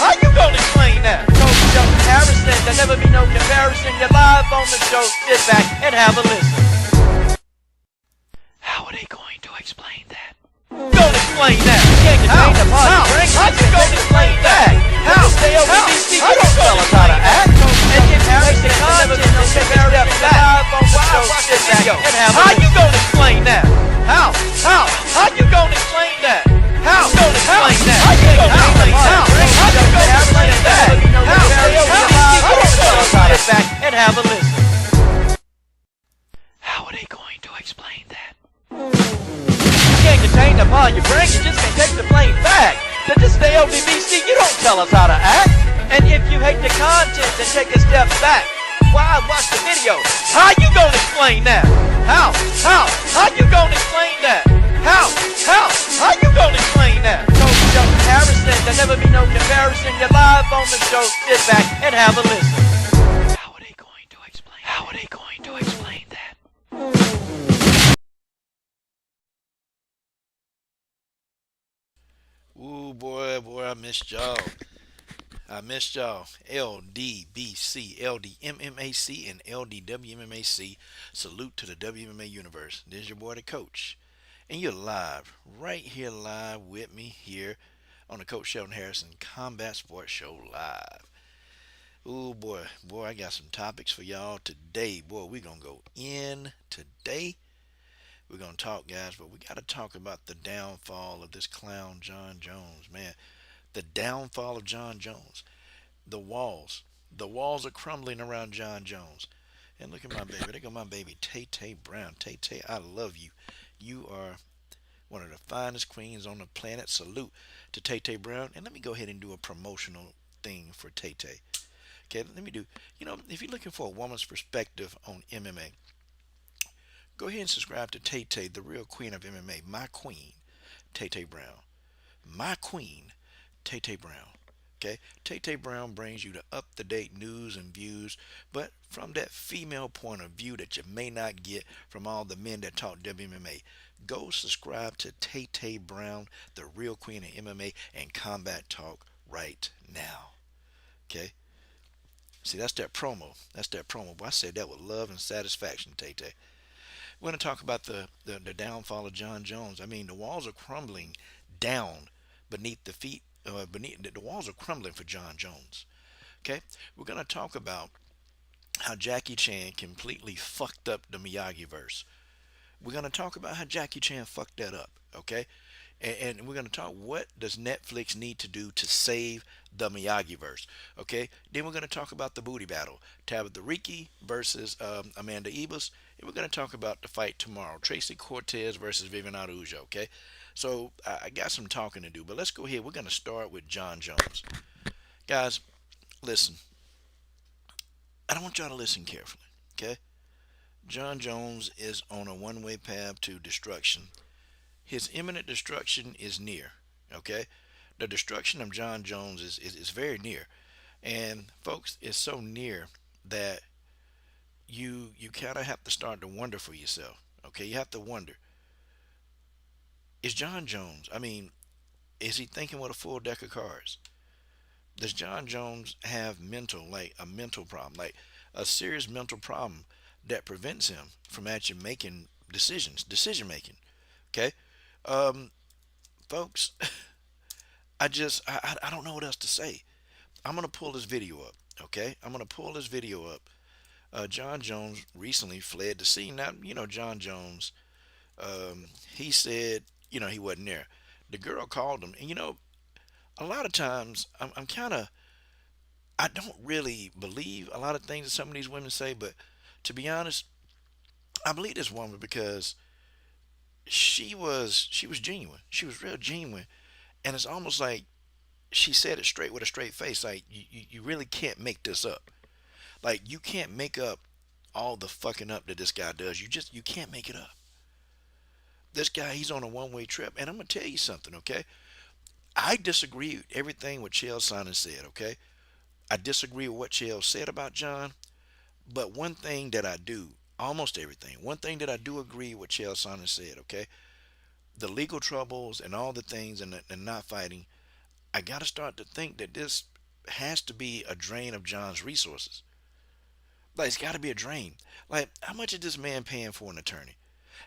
How you gonna explain that? Coach Shelton Harrison, there'll never be no comparison. You're live on the show. Sit back and have a listen. How are they going to explain that? Gonna explain that. You can't contain the party. How you gonna explain that? How? Stay over DC. You don't tell us how to act. And get Harrison never be no comparison. Live on the show. Sit back and have a listen. How you gonna explain that? How? How you gonna explain that? How? Gonna explain that? How you gonna explain that? How you gonna explain that? How? Sit back and have a listen. How are they going to explain that? You can't contain the power you bring. You just can't take the blame back. So just stay over BC. You don't tell us how to act. And if you hate the content, then take a step back. Why watch the video? How you gonna explain that? How you gonna explain that? How you gonna explain that? Coach Shelton Harrison, there'll never be no comparison. You're live on the show. Sit back and have a listen. How are they going to explain? How are they going to explain that? Ooh, boy, I missed y'all. LDBC, LDMMAC, and LDWMMAC. Salute to the WMMA universe. There's your boy, the coach. And you're live, right here live with me here on the Coach Shelton Harrison Combat Sports Show live. Ooh, boy, I got some topics for y'all today. Boy, we're going to go in today. We're going to talk, guys, but we got to talk about the downfall of this clown, John Jones, man. The downfall of John Jones. The walls are crumbling around John Jones. And look at my baby. There go my baby, Tay Brown. Tay, I love you. You are one of the finest queens on the planet. Salute to Tay Brown. And let me go ahead and do a promotional thing for Tay. Okay, let me do, if you're looking for a woman's perspective on MMA, go ahead and subscribe to Tay, the real queen of MMA. My queen, Tay Brown. My queen, Tay Brown. Okay, Tay Brown brings you the up-to-date news and views, but from that female point of view that you may not get from all the men that talk WMMA. Go subscribe to Tay Brown, the real queen of MMA and combat talk right now. Okay, see, that's that promo. Boy, I said that with love and satisfaction, Tay. We're going to talk about the downfall of John Jones. I mean, the walls are crumbling down beneath the feet. The walls are crumbling for John Jones. Okay, we're going to talk about how Jackie Chan completely fucked up the Miyagi verse. We're going to talk about how Jackie Chan fucked that up. Okay, and we're going to talk, what does Netflix need to do to save the Miyagi verse. Okay, then we're going to talk about the booty battle, Tabitha Ricci versus Amanda Ibis, and we're going to talk about the fight tomorrow, Tracy Cortez versus Vivian Arajudo. Okay, so I got some talking to do, but let's go ahead. We're going to start with John Jones. Guys, listen. I don't want y'all to listen carefully, okay? John Jones is on a one-way path to destruction. His imminent destruction is near, okay? The destruction of John Jones is very near. And, folks, it's so near that you kind of have to start to wonder for yourself, okay? You have to wonder, is John Jones, is he thinking with a full deck of cards? Does John Jones have a mental problem, like a serious mental problem that prevents him from actually making decision making? Okay, folks, I don't know what else to say. I'm gonna pull this video up. Okay, John Jones recently fled the scene. Now, John Jones, he said, he wasn't there. The girl called him, and a lot of times I don't really believe a lot of things that some of these women say, but to be honest, I believe this woman because she was genuine. She was real genuine, and it's almost like she said it straight with a straight face. Like, you really can't make this up. Like, you can't make up all the fucking up that this guy does. You can't make it up. This guy, he's on a one-way trip, and I'm gonna tell you something, okay? I disagree with everything what Chael Sonnen said, okay? I disagree with what Chael said about John, but one thing that I do, almost everything, one thing that I do agree with Chael Sonnen said, okay? The legal troubles and all the things and not fighting, I got to start to think that this has to be a drain of John's resources. Like it's got to be a drain. Like how much is this man paying for an attorney?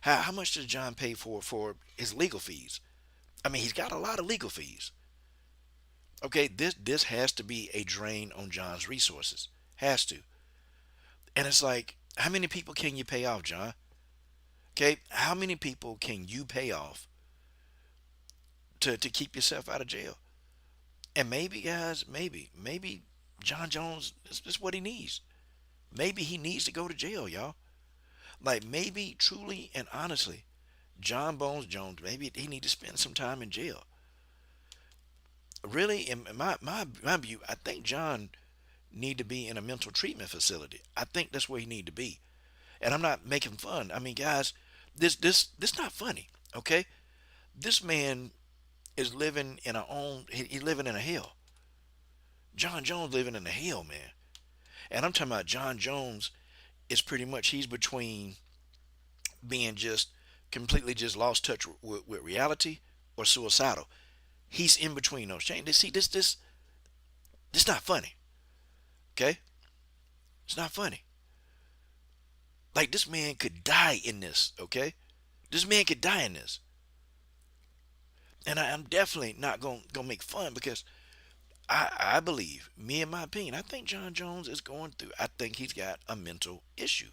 How much does John pay for his legal fees? I mean, he's got a lot of legal fees. Okay, this has to be a drain on John's resources. Has to. And it's like, how many people can you pay off, John? Okay, how many people can you pay off to keep yourself out of jail? And maybe, guys, maybe John Jones is what he needs. Maybe he needs to go to jail, y'all. Like maybe truly and honestly, John Bones Jones, maybe he need to spend some time in jail. Really, in my view, I think John need to be in a mental treatment facility. I think that's where he need to be. And I'm not making fun. I mean, guys, this not funny. Okay, this man is living in he's living in a hell. John Jones living in a hell, man. And I'm talking about John Jones is pretty much he's between being just completely just lost touch with reality or suicidal. He's in between those chains. See, this not funny. Okay, it's not funny. Like this man could die in this. Okay, this man could die in this. And I'm definitely not gonna make fun because I believe, me in my opinion, I think John Jones is going through. I think he's got a mental issue.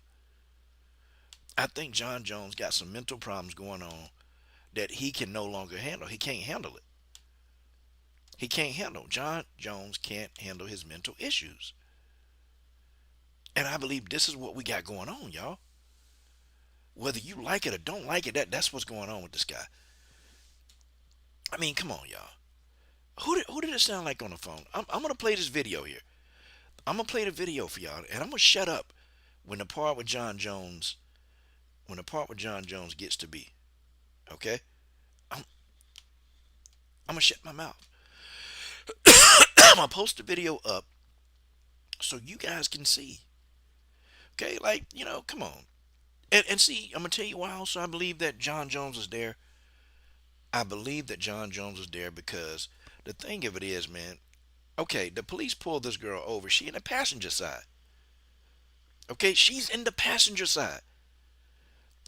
I think John Jones got some mental problems going on that he can no longer handle. He can't handle it. He can't handle. John Jones can't handle his mental issues. And I believe this is what we got going on, y'all. Whether you like it or don't like it, that's what's going on with this guy. I mean, come on, y'all. Who did it sound like on the phone? I'm gonna play this video here. I'm gonna play the video for y'all, and I'm gonna shut up when the part with John Jones, gets to be. Okay, I'm I'm gonna shut my mouth. I'm gonna post the video up so you guys can see. Okay, like come on, and see. I'm gonna tell you why. Also, I believe that John Jones is there. I believe that John Jones is there because the thing of it is, man. Okay, the police pulled this girl over. She in the passenger side. Okay, she's in the passenger side.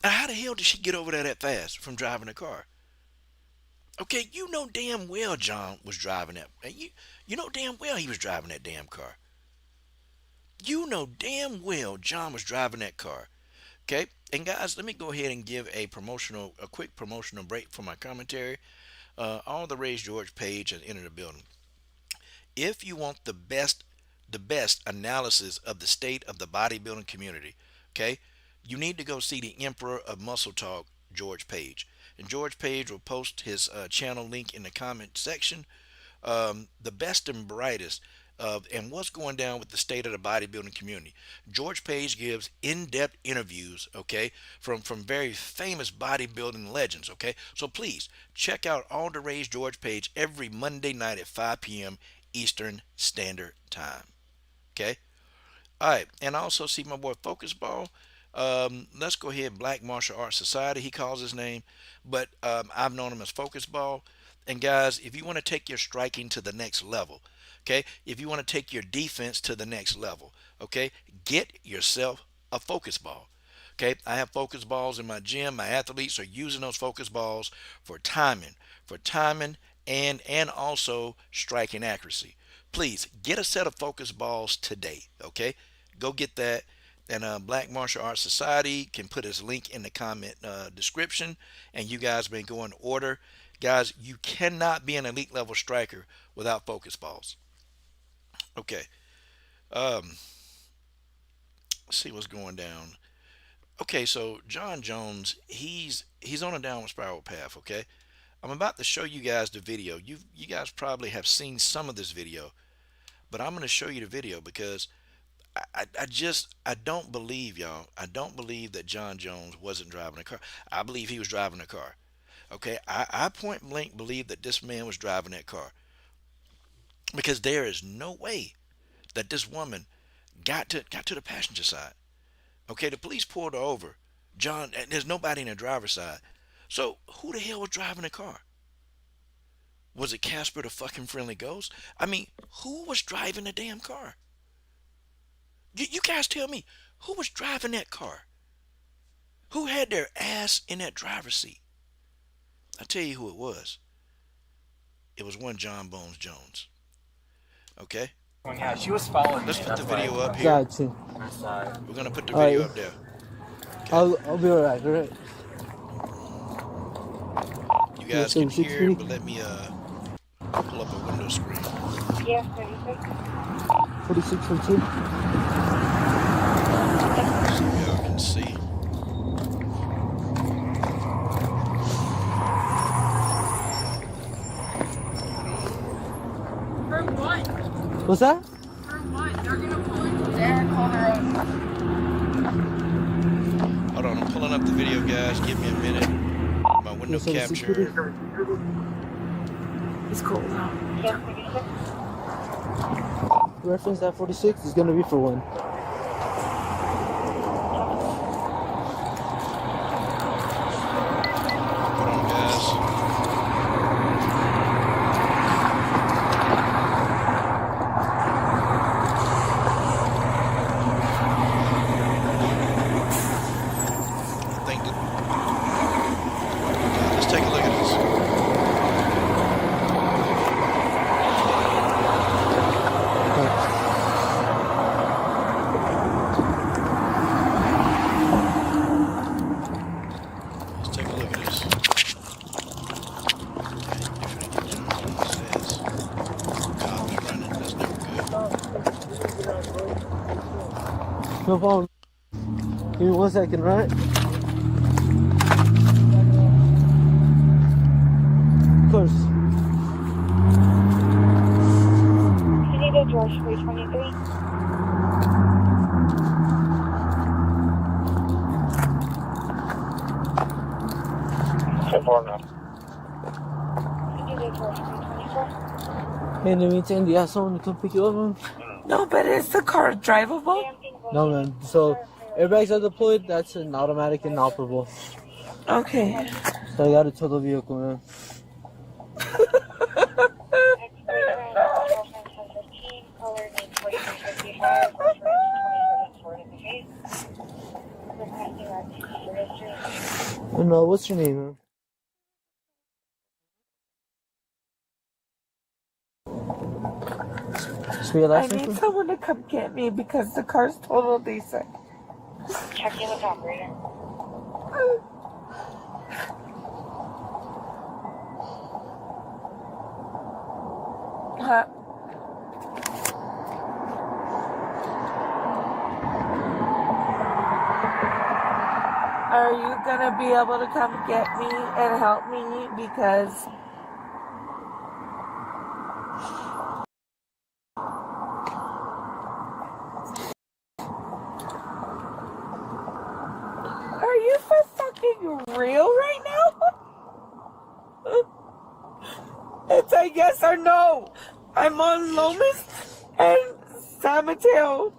Now, how the hell did she get over there that fast from driving a car? Okay, you know damn well John was driving that. You know damn well he was driving that damn car. You know damn well John was driving that car. Okay, and guys, let me go ahead and give a quick promotional break for my commentary. On the Raise George page and enter the building. If you want the best analysis of the state of the bodybuilding community, okay, you need to go see the Emperor of Muscle Talk, George Page. And George Page will post his channel link in the comment section. The best and brightest of and what's going down with the state of the bodybuilding community. George Page gives in-depth interviews, okay, from very famous bodybuilding legends, okay. So please check out All the Rage George Page every Monday night at 5 p.m. Eastern Standard Time. Okay. All right, and I also see my boy Focus Ball. Let's go ahead. Black Martial Arts Society, he calls his name, but I've known him as Focus Ball. And guys, if you want to take your striking to the next level, okay, if you want to take your defense to the next level, okay, get yourself a focus ball. Okay, I have focus balls in my gym. My athletes are using those focus balls for timing, and also striking accuracy. Please get a set of focus balls today. Okay, go get that. And Black Martial Arts Society can put his link in the comment description, and you guys may go in order. Guys, you cannot be an elite level striker without focus balls. Okay, let's see what's going down. Okay, so John Jones, he's on a downward spiral path. Okay, I'm about to show you guys the video. You guys probably have seen some of this video, but I'm going to show you the video because I don't believe, y'all. I don't believe that John Jones wasn't driving a car. I believe he was driving a car. Okay, I point blank believe that this man was driving that car because there is no way that this woman got to the passenger side. Okay, the police pulled her over. John, and there's nobody in the driver's side. So who the hell was driving the car? Was it Casper the fucking friendly ghost? I mean, who was driving the damn car? You guys tell me, who was driving that car? Who had their ass in that driver's seat? I tell you who it was. It was one John Bones Jones. Okay? Yeah, she was following Let's me. put the video up here. Gotcha. We're gonna put the video up there. Okay. I'll be alright, alright? You guys can hear it, but let me pull up a window screen. Yeah, 36. 46 from 2. So y'all can see. For what? What's that? For what? They're gonna pull into there and call their own. Hold on, I'm pulling up the video, guys. Give me a minute. My window capture. It's cold out. Yeah, 36. Reference that 46 is gonna be for 1. Hold on, guys. I think that. Let's take a look at this. Let's take a look at this. Okay, says cops running. That's never good. No problem. Give me 1 second, right? Of course. Canada George 323. Canada George 324. In the meantime, do you have someone to come pick you up, man? No, but is the car drivable? No, man. So, airbags are deployed. That's an automatic and inoperable. Okay. So I got to tow the vehicle, man. And what's your name, man? So your I license, need man? someone to come get me because the car's total decent. Checking with operator. Huh? Are you gonna be able to come get me and help me because are you for fucking real right now? It's a yes or no. I'm on Lomas and San Mateo.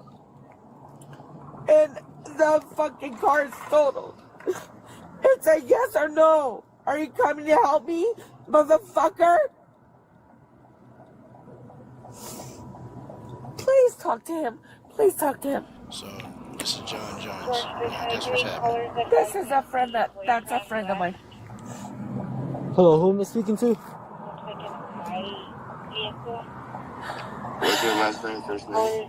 And the fucking car is totaled. It's a yes or no. Are you coming to help me, motherfucker? Please talk to him. Please talk to him. So, this is John Jones. That's what's happening. This is a friend that's a friend of mine. Hello, who am I speaking to? What's your last name, first name?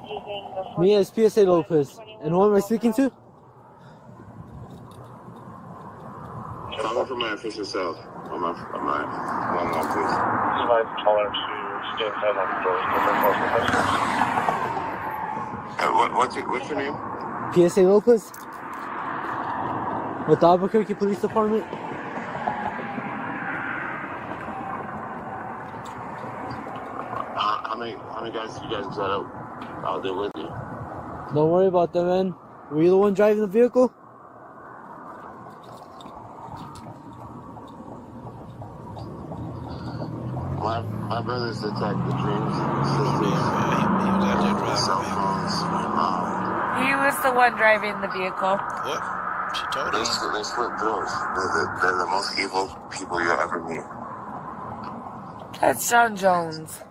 Me as PSA Lopez. And who am I speaking to? Call from my official self. On my one, please. Provide caller to stay inside on the doors. What's your name? PSA Lopez? With the Albuquerque Police Department? How many guys you guys got out there with you? Don't worry about that, man. Were you the one driving the vehicle? My brother's attacked the dreams, He was out there driving. cell phones. He was the one driving the vehicle. What? She told They us. split throats. They're the most evil people you'll ever meet. That's John Jones.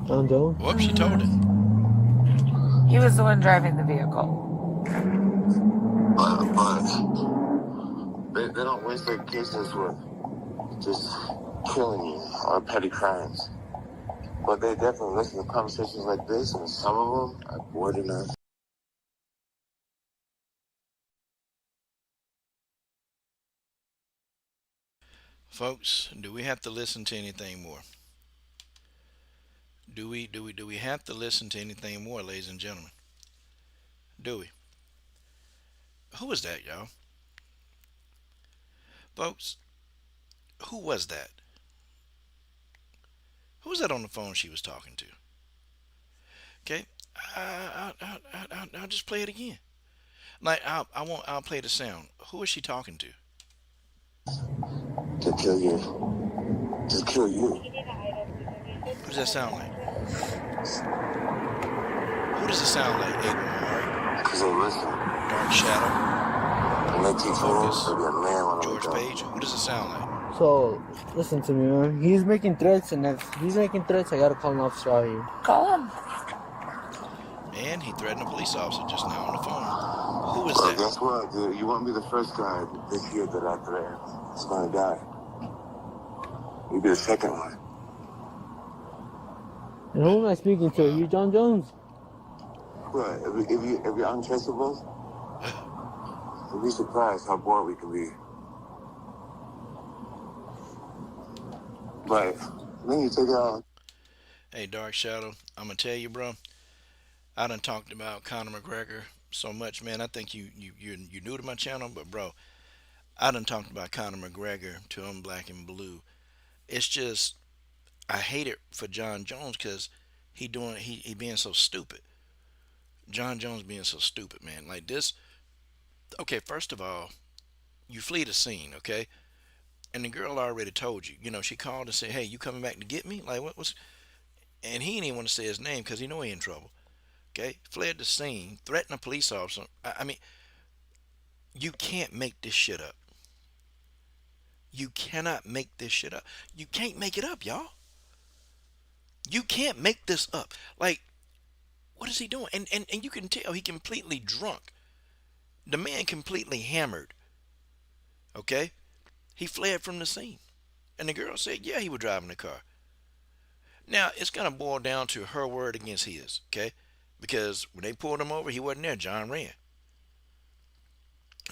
John Jones? Whoops, she told it. He was the one driving the vehicle. But they don't waste their cases with just killing you or petty crimes. But they definitely listen to conversations like this, and some of them are bored enough. Folks, do we have to listen to anything more? Do we have to listen to anything more, ladies and gentlemen? Do we? Who was that, y'all? Folks, who was that? Who was that on the phone she was talking to? Okay, I'll just play it again. Like I'll play the sound. Who is she talking to? To kill you. To kill you. Who does that sound like? Who does it sound like? Aiden, Because they listen. Dark Shadow, And they teach Focus, me to be a man when George I'm done. Page. Who does it sound like? So, listen to me, man. He's making threats, and if he's making threats, I gotta call an officer out here. Call him. And he threatened a police officer just now on the phone. Who is So that? guess what, dude? You won't be the first guy this year that I threatened. It's gonna die. You'll be the second one. And who am I speaking to? You, John Jones? But if you're untraceable, you'll be surprised how bored we can be. But then you take out. Hey, Dark Shadow, I'm gonna tell you, bro. I done talked about Conor McGregor so much, man. I think you're new to my channel, but bro, I done talked about Conor McGregor to Black and Blue. It's just I hate it for John Jones because he being so stupid. John Jones being so stupid, man. Like this. Okay, first of all, you flee the scene, okay? And the girl already told you. You know, she called and said, "Hey, you coming back to get me?" Like what was? And he didn't even want to say his name because he know he in trouble. Okay, fled the scene, threatened a police officer. I mean, you can't make this shit up. You cannot make this shit up. You can't make it up, y'all. You can't make this up. Like, what is he doing? And you can tell he completely drunk. The man completely hammered. Okay? He fled from the scene. And the girl said, yeah, he was driving the car. Now, it's going to boil down to her word against his, okay? Because when they pulled him over, he wasn't there. John ran.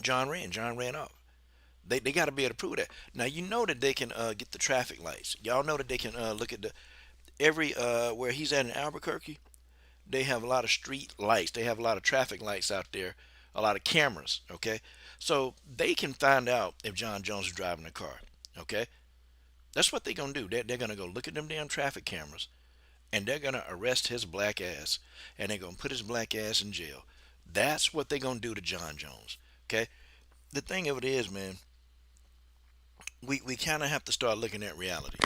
John ran off. They got to be able to prove that. Now, you know that they can get the traffic lights. Y'all know that they can look at where he's at in Albuquerque, they have a lot of street lights. They have a lot of traffic lights out there, a lot of cameras, okay? So they can find out if John Jones is driving a car, okay? That's what they're going to do. They're going to go look at them damn traffic cameras, and they're going to arrest his black ass, and they're going to put his black ass in jail. That's what they're going to do to John Jones, okay? The thing of it is, man, we kind of have to start looking at reality.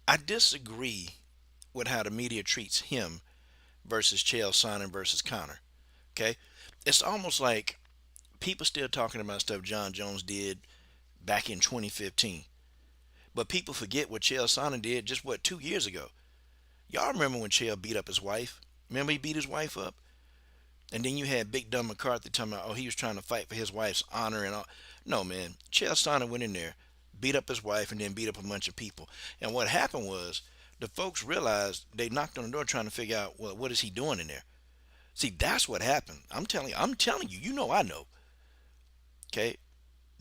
I disagree with how the media treats him versus Chael Sonnen versus Conor. Okay, it's almost like people still talking about stuff John Jones did back in 2015, but people forget what Chael Sonnen did just 2 years ago. Y'all remember when Chael beat up his wife? Remember he beat his wife up, and then you had Big Dumb McCarthy talking about he was trying to fight for his wife's honor and all. No, man, Chael Sonnen went in there, beat up his wife, and then beat up a bunch of people. And what happened was the folks realized they knocked on the door trying to figure out, well, what is he doing in there? See, that's what happened. I'm telling you, you know I know. Okay?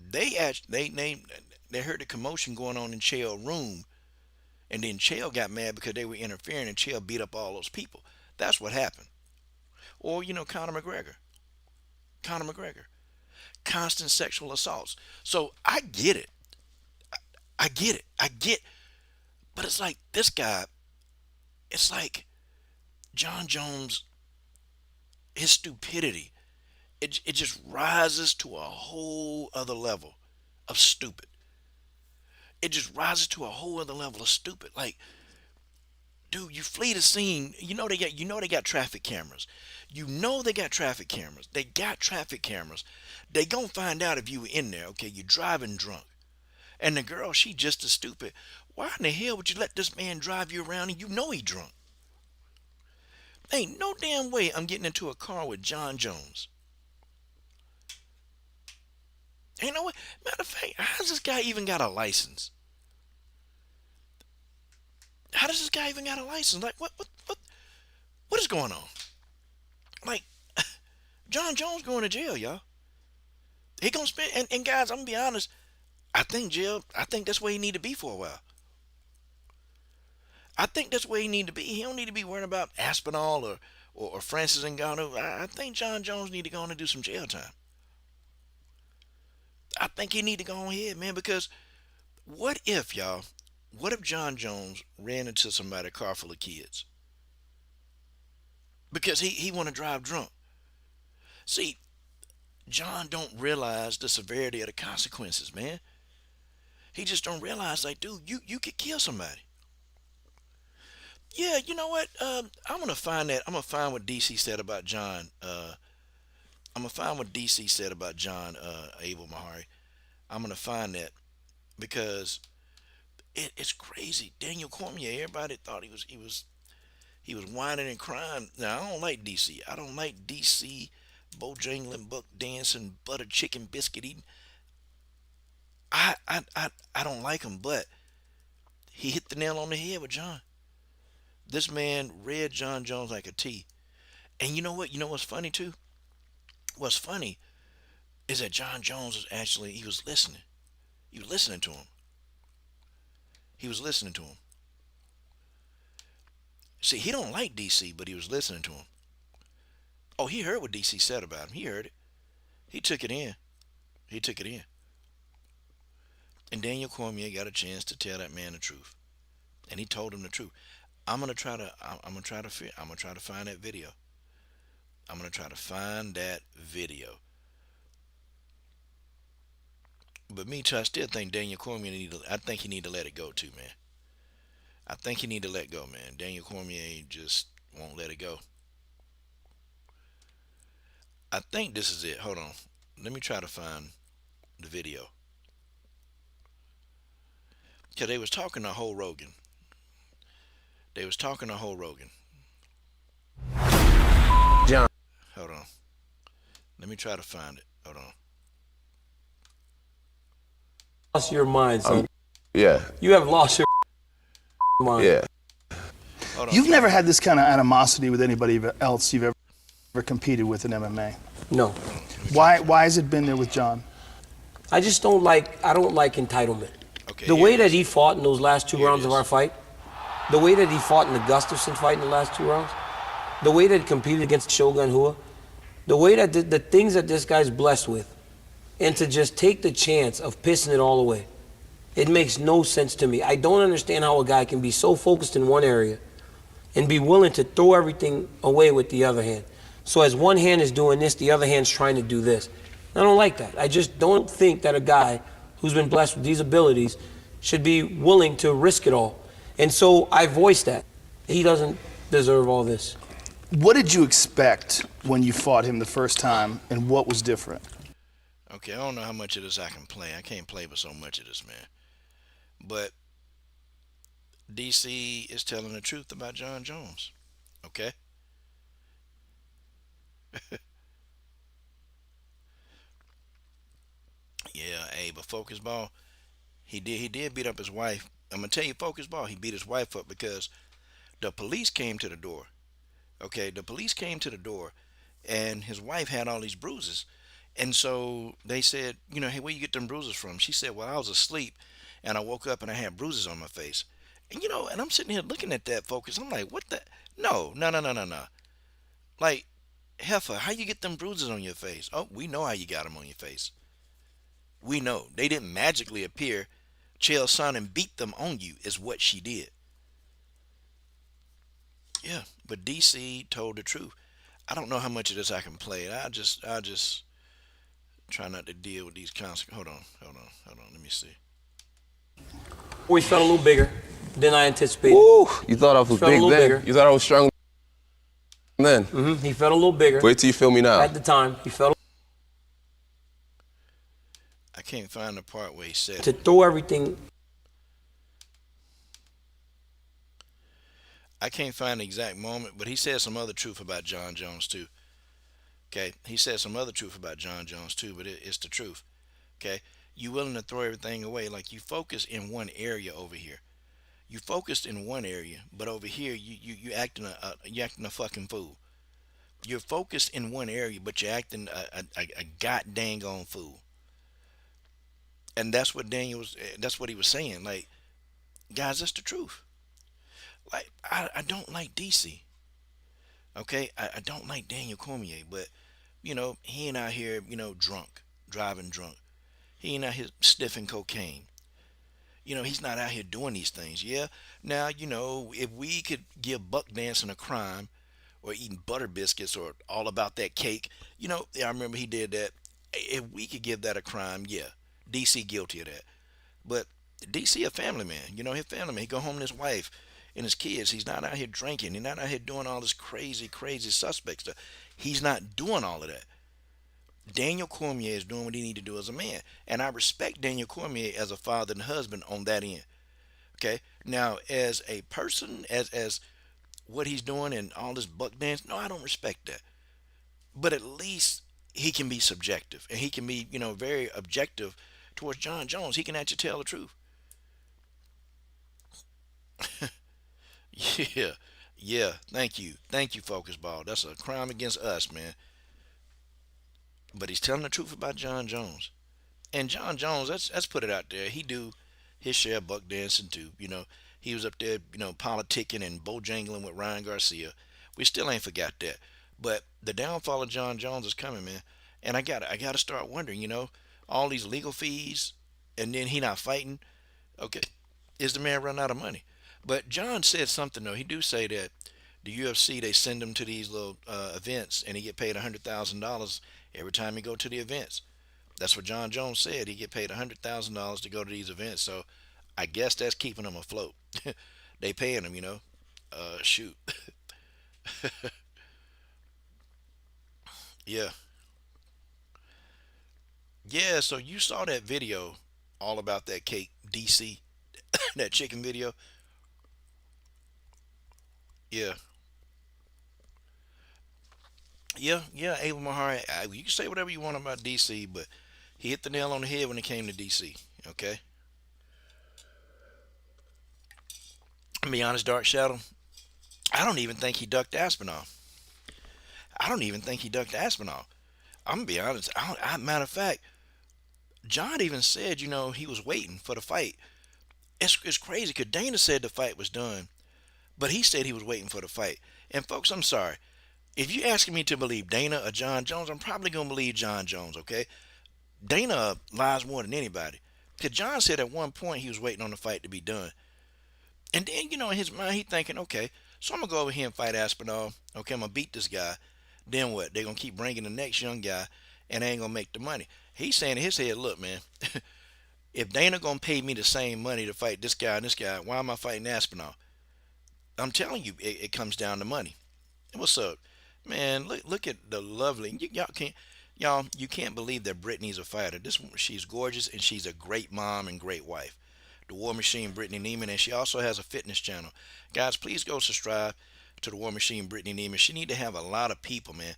They heard the commotion going on in Chael's room, and then Chael got mad because they were interfering, and Chael beat up all those people. That's what happened. Or, Conor McGregor. Constant sexual assaults. So I get it. I get it. But it's like this guy, it's like John Jones, his stupidity, it just rises to a whole other level of stupid. It just rises to a whole other level of stupid. Like, dude, you flee the scene. They got traffic cameras. They got traffic cameras. They got traffic cameras. They gonna find out if you were in there. Okay, you're driving drunk. And the girl, she just as stupid. Why in the hell would you let this man drive you around and you know he drunk? Ain't no damn way I'm getting into a car with John Jones. Ain't no way. Matter of fact, how's this guy even got a license? How does this guy even got a license? Like, what is going on? Like, John Jones going to jail, y'all. He gonna spend, and guys, I'm gonna be honest, I think that's where he need to be for a while. I think that's where he need to be. He don't need to be worrying about Aspinall or Francis Ngannou. I think John Jones need to go on and do some jail time. I think he need to go ahead, man, because what if John Jones ran into somebody's car full of kids? Because he want to drive drunk. See, John don't realize the severity of the consequences, man. He just don't realize, like, dude, you could kill somebody. Yeah, you know what? I'm gonna find that. I'm gonna find what DC said about John. I'm gonna find what DC said about John Abel Mahari. I'm gonna find that because it's crazy. Daniel Cormier. Everybody thought he was whining and crying. Now I don't like DC. I don't like DC. Bojangling, buck dancing, butter chicken biscuit eating. I don't like him, but he hit the nail on the head with John. This man read John Jones like a T. And you know what? You know what's funny too? What's funny is that John Jones he was listening. He was listening to him. He was listening to him. See, he don't like DC, but he was listening to him. Oh, he heard what DC said about him. He heard it. He took it in. He took it in. And Daniel Cormier got a chance to tell that man the truth. And he told him the truth. I'm gonna try to find that video. I'm gonna try to find that video. But me too, I still think Daniel Cormier he need to let it go too, man. I think he need to let go, man. Daniel Cormier just won't let it go. I think this is it. Hold on. Let me try to find the video. Because they was talking to Ho Rogan. John. Hold on. Let me try to find it. Hold on. Lost your mind, son. Yeah. You have lost your mind. Yeah. Hold on. You've never had this kind of animosity with anybody else you've ever competed with in MMA. No. Why has it been there with John? I just don't like entitlement. Okay, the way that he fought in those last two rounds of our fight, the way that he fought in the Gustafsson fight in the last 2 rounds, the way that he competed against Shogun Rua, the way that the things that this guy's blessed with, and to just take the chance of pissing it all away, it makes no sense to me. I don't understand how a guy can be so focused in one area and be willing to throw everything away with the other hand. So as one hand is doing this, the other hand's trying to do this. I don't like that. I just don't think that a guy who's been blessed with these abilities should be willing to risk it all. And so I voiced that. He doesn't deserve all this. What did you expect when you fought him the first time, and what was different? Okay, I don't know how much of this I can play. I can't play with so much of this, man. But DC is telling the truth about John Jones. Okay? Yeah, hey, but Focus Ball, he did beat up his wife. I'm gonna tell you, Focus Ball, he beat his wife up because the police came to the door. Okay, the police came to the door, and his wife had all these bruises, and so they said, you know, hey, where you get them bruises from? She said, well, I was asleep, and I woke up and I had bruises on my face, and you know, and I'm sitting here looking at that, Focus. I'm like, what the? No. Like, heifer, how you get them bruises on your face? Oh, we know how you got them on your face. We know they didn't magically appear. Chael Sonnen beat them on you is what she did. Yeah, but DC told the truth. I don't know how much of this I can play. I just try not to deal with these consequences. Hold on. Let me see. We felt a little bigger than I anticipated. Ooh, you thought I was big then? Bigger. You thought I was strong then? He felt a little bigger. Wait till you feel me now. At the time, he felt. can't find the part where he said to it. throw everything. I can't find the exact moment, but he said some other truth about John Jones too. Okay, he said some other truth about John Jones too, but it's the truth. Okay, you willing to throw everything away? Like you focus in one area over here. You focused in one area, but over here you acting you acting a fucking fool. You're focused in one area, but you're acting a god dang on fool. And that's what Daniel was. That's what he was saying. Like, guys, that's the truth. Like, I don't like DC. Okay, I don't like Daniel Cormier, but he ain't out here, drunk, driving drunk. He ain't out here sniffing cocaine. He's not out here doing these things. Yeah. Now, if we could give buck dancing a crime, or eating butter biscuits, or all about that cake, yeah, I remember he did that. If we could give that a crime, yeah, DC guilty of that. But DC a family man. His family man. He go home to his wife and his kids. He's not out here drinking. He's not out here doing all this crazy, crazy suspect stuff. He's not doing all of that. Daniel Cormier is doing what he need to do as a man, and I respect Daniel Cormier as a father and husband on that end. Okay, now as a person, as what he's doing and all this buck dance, no, I don't respect that. But at least he can be subjective, and he can be, very objective towards John Jones. He can actually tell the truth. Yeah, yeah. Thank you, Focus Ball. That's a crime against us, man. But he's telling the truth about John Jones. And John Jones, let's put it out there. He do his share of buck dancing too. He was up there, politicking and bojangling with Ryan Garcia. We still ain't forgot that. But the downfall of John Jones is coming, man. And I gotta start wondering, all these legal fees, and then he not fighting. Okay, is the man running out of money? But John said something though. He do say that the UFC, they send him to these little events, and he get paid $100,000 every time he go to the events. That's what John Jones said. He get paid $100,000 to go to these events. So I guess that's keeping him afloat. They paying him, shoot. Yeah. Yeah, so you saw that video all about that cake, DC, that chicken video. Yeah. Yeah, Abel Mahari. You can say whatever you want about DC, but he hit the nail on the head when it came to DC. Okay? I'll be honest, Dark Shadow. I don't even think he ducked Aspinall. I don't even think he ducked Aspinall. I'm gonna be honest. Matter of fact, John even said, he was waiting for the fight. It's crazy because Dana said the fight was done, but he said he was waiting for the fight. And folks, I'm sorry. If you're asking me to believe Dana or John Jones, I'm probably gonna believe John Jones. Okay? Dana lies more than anybody. Because John said at one point he was waiting on the fight to be done. And then, in his mind, he thinking, okay, so I'm going to go over here and fight Aspinall. Okay, I'm going to beat this guy. Then what? They're going to keep bringing the next young guy, and they ain't going to make the money. He's saying in his head, look, man, if Dana going to pay me the same money to fight this guy and this guy, why am I fighting Aspinall? I'm telling you, it comes down to money. What's up? Man, look at the lovely, y'all, you can't believe that Brittany's a fighter. She's gorgeous, and she's a great mom and great wife. The War Machine Brittany Neiman, and she also has a fitness channel. Guys, please go subscribe to the War Machine Brittany Neiman. She need to have a lot of people, man.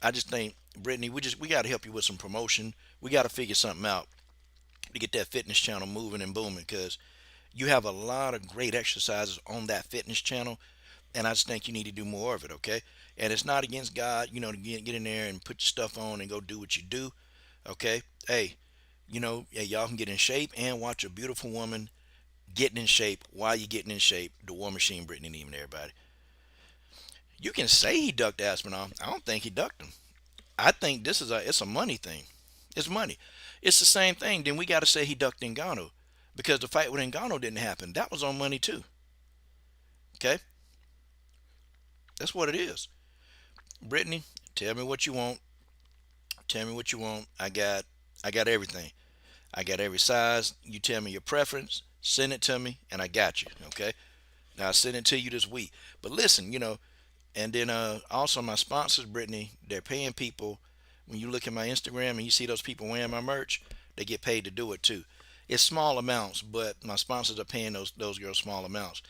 I just think, Brittany, we got to help you with some promotion. We got to figure something out to get that fitness channel moving and booming, because you have a lot of great exercises on that fitness channel, and I just think you need to do more of it, okay? And it's not against God, to get in there and put your stuff on and go do what you do, okay? Hey, yeah, y'all can get in shape and watch a beautiful woman getting in shape while you're getting in shape. The War Machine, Brittany Neiman, everybody. You can say he ducked Aspinall. I don't think he ducked him. I think it's a money thing. It's money. It's the same thing. Then we got to say he ducked Ngannou, because the fight with Ngannou didn't happen. That was on money too. Okay? That's what it is. Brittany, tell me what you want. Tell me what you want. I got everything. I got every size. You tell me your preference, send it to me, and I got you. Okay? Now I'll send it to you this week. But listen, and then also my sponsors, Brittany, they're paying people. When you look at my Instagram and you see those people wearing my merch, They get paid to do it too. It's small amounts, but my sponsors are paying those girls small amounts.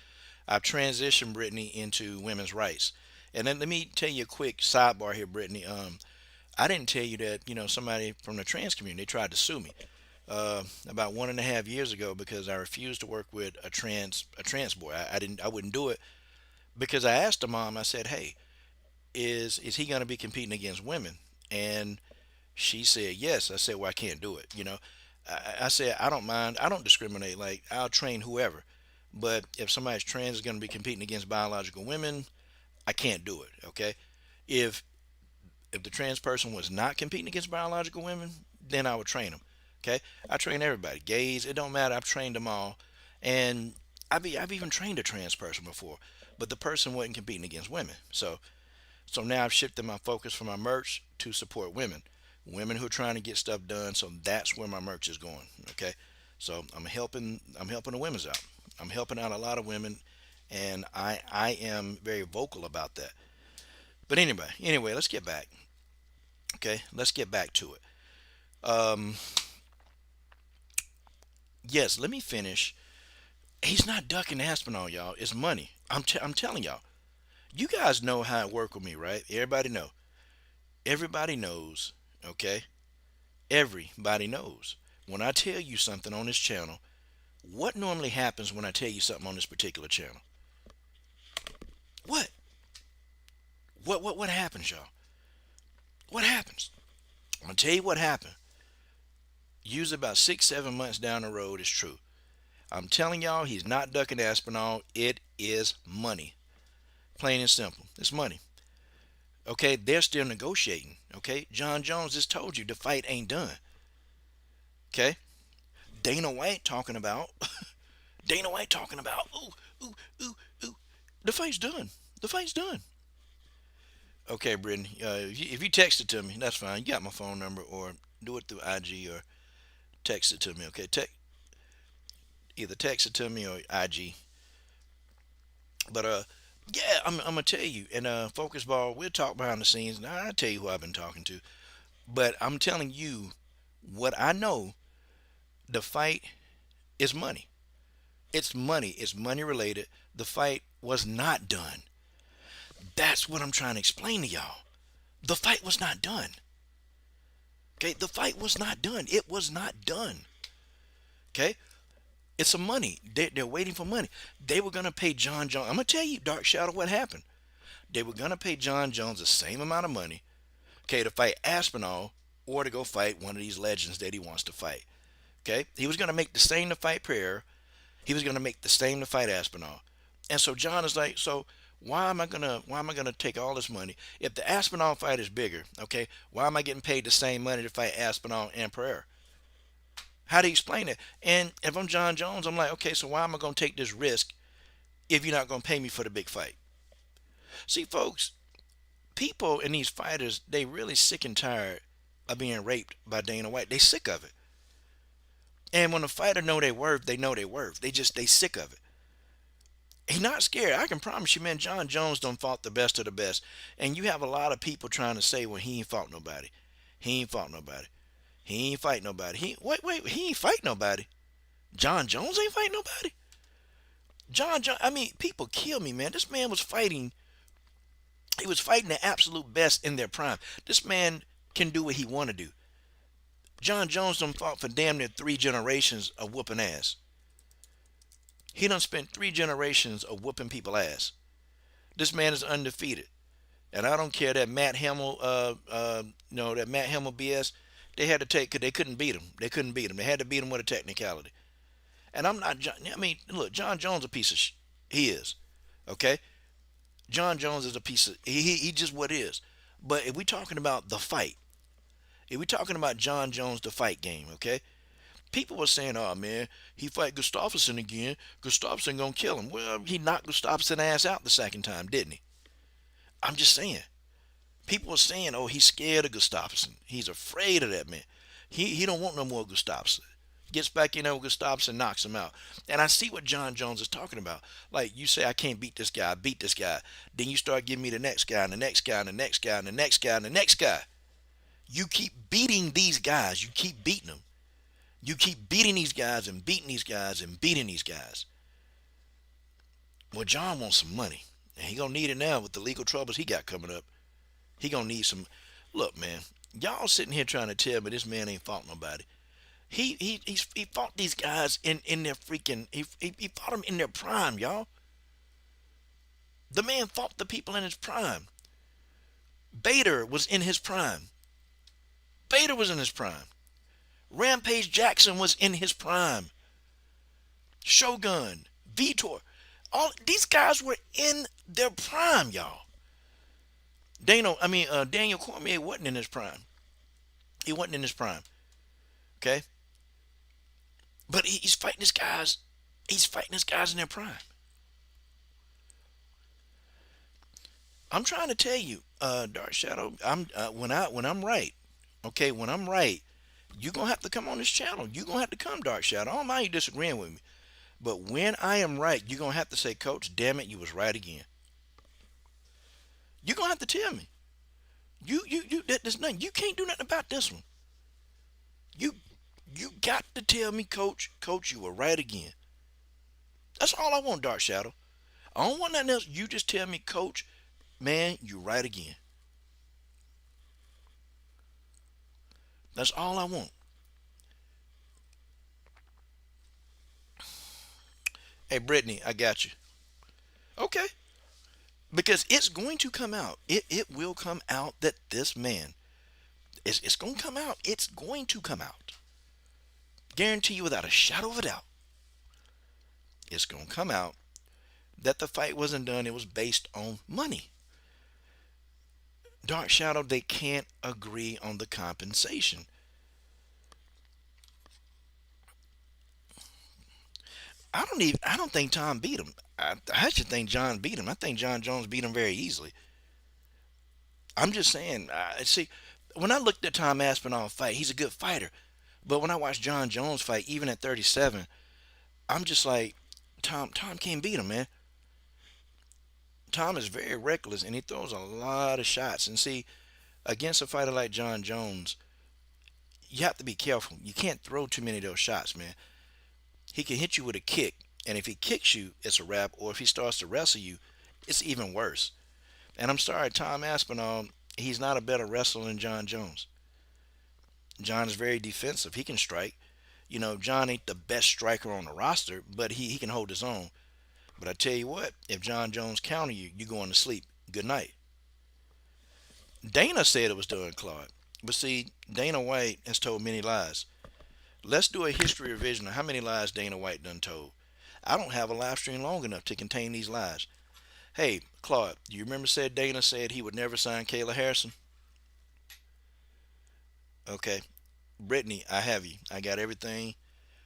I've transitioned Brittany into women's rights. And then let me tell you a quick sidebar here, Brittany. I didn't tell you that somebody from the trans community, they tried to sue me about 1.5 years ago because I refused to work with a trans boy. I wouldn't do it because I asked the mom. I said, "Hey, is he going to be competing against women?" And she said yes. I said, "Well, I can't do it." I said I don't mind. I don't discriminate. Like, I'll train whoever. But if somebody's trans is going to be competing against biological women, I can't do it. Okay. If if the trans person was not competing against biological women, then I would train them. Okay, I train everybody, gays. It don't matter. I've trained them all, and I've even trained a trans person before, but the person wasn't competing against women. So now I've shifted my focus from my merch to support women who are trying to get stuff done. So that's where my merch is going. Okay, so I'm helping the women's out. I'm helping out a lot of women, and I am very vocal about that. But anyway, let's get back. Okay, let's get back to it. Um, yes, let me finish. He's not ducking Aspinall, y'all. It's money. I'm telling y'all. You guys know how it work with me, right? Everybody know. Everybody knows. Okay, everybody knows. When I tell you something on this channel, what normally happens when I tell you something on this particular channel? What? What happens, y'all? What happens? I'm gonna tell you what happened. Usually about 6, 7 months down the road, it's true. I'm telling y'all, he's not ducking Aspinall. It is money. Plain and simple. It's money. Okay, they're still negotiating. Okay, John Jones just told you the fight ain't done. Okay, Dana White talking about, Dana White talking about, ooh, ooh, ooh, ooh, the fight's done. The fight's done. Okay, Brittany, if you text it to me, that's fine. You got my phone number, or do it through IG, or text it to me. Okay, either text it to me or IG. But yeah, I'm gonna tell you. And Focus Ball, we'll talk behind the scenes. Now I'll tell you who I've been talking to. But I'm telling you what I know. The fight is money. It's money. It's money related. The fight was not done. That's what I'm trying to explain to y'all. The fight was not done. Okay, the fight was not done. It was not done. Okay, it's some money. They're waiting for money. They were gonna pay John Jones. I'm gonna tell you, Dark Shadow, what happened. They were gonna pay John Jones the same amount of money, okay, to fight Aspinall or to go fight one of these legends that he wants to fight. Okay, he was gonna make the same to fight Prayer. He was gonna make the same to fight Aspinall. And so John is like, so why am I gonna take all this money if the Aspinall fight is bigger? Okay, why am I getting paid the same money to fight Aspinall and Prayer? How do you explain it? And if I'm John Jones, I'm like, okay, so why am I gonna take this risk if you're not gonna pay me for the big fight? See, folks, people and these fighters, they really sick and tired of being raped by Dana White. They sick of it. And when a fighter know their worth, they know their worth. They sick of it. He's not scared. I can promise you, man, John Jones done fought the best of the best. And you have a lot of people trying to say, well, he ain't fought nobody. He ain't fought nobody. He ain't fight nobody. Wait, he ain't fight nobody. John Jones ain't fight nobody. I mean, people kill me, man. This man was fighting. He was fighting the absolute best in their prime. This man can do what he want to do. John Jones done fought for damn near 3 generations of whooping ass. He done spent 3 generations of whooping people ass. This man is undefeated. And I don't care that Matt Hamill, that Matt Hamill BS, they had to take, because they couldn't beat him. They couldn't beat him. They had to beat him with a technicality. And I'm not, I mean, look, John Jones a piece of he is. Okay? John Jones is a piece of, he just what is. But if we talking about the fight, if we talking about John Jones, the fight game, okay? People were saying, oh man, he fight Gustafsson again. Gustafsson gonna kill him. Well, he knocked Gustafsson ass out the second time, didn't he? I'm just saying. People were saying, oh, he's scared of Gustafsson. He's afraid of that man. He don't want no more Gustafsson. Gets back in there with Gustafsson, knocks him out. And I see what John Jones is talking about. Like, you say, I can't beat this guy, I beat this guy. Then you start giving me the next guy, and the next guy, and the next guy, and the next guy, and the next guy. You keep beating these guys. You keep beating them. You keep beating these guys and beating these guys and beating these guys. Well, John wants some money, and he gonna need it now with the legal troubles he got coming up. He gonna need some. Look, man, y'all sitting here trying to tell me this man ain't fought nobody. He fought these guys in their freaking. He fought them in their prime, y'all. The man fought the people in his prime. Bader was in his prime. Bader was in his prime. Rampage Jackson was in his prime. Shogun, Vitor, all these guys were in their prime, y'all. Daniel Cormier wasn't in his prime. He wasn't in his prime. Okay? But he's fighting his guys. He's fighting his guys in their prime. I'm trying to tell you, Dark Shadow, when I'm right, okay, when I'm right, you're gonna have to come on this channel. You're gonna have to come, Dark Shadow. I don't mind you disagreeing with me. But when I am right, you're gonna have to say, Coach, damn it, you was right again. You're gonna have to tell me. There's nothing. You can't do nothing about this one. You got to tell me, Coach, you were right again. That's all I want, Dark Shadow. I don't want nothing else. You just tell me, Coach, man, you're right again. That's all I want. Hey, Brittany, I got you. Okay. Because it's going to come out. It will come out that this man, it's going to come out. It's going to come out. Guarantee you without a shadow of a doubt. It's going to come out that the fight wasn't done. It was based on money. Dark Shadow, they can't agree on the compensation. I don't think Tom beat him. I actually think John beat him. I think John Jones beat him very easily. I'm just saying, see, when I looked at Tom Aspinall fight, he's a good fighter. But when I watched John Jones fight, even at 37, I'm just like, Tom can't beat him, man. Tom is very reckless, and he throws a lot of shots. And see, against a fighter like John Jones, you have to be careful. You can't throw too many of those shots, man. He can hit you with a kick, and if he kicks you, it's a wrap. Or if he starts to wrestle you, it's even worse. And I'm sorry, Tom Aspinall, he's not a better wrestler than John Jones. John is very defensive. He can strike. You know, John ain't the best striker on the roster, but he can hold his own. But I tell you what, if John Jones counter you, you're going to sleep. Good night. Dana said it was done, Claude. But see, Dana White has told many lies. Let's do a history revision of how many lies Dana White done told. I don't have a live stream long enough to contain these lies. Hey, Claude, do you remember Dana said he would never sign Kayla Harrison? Okay. Brittany, I have you. I got everything.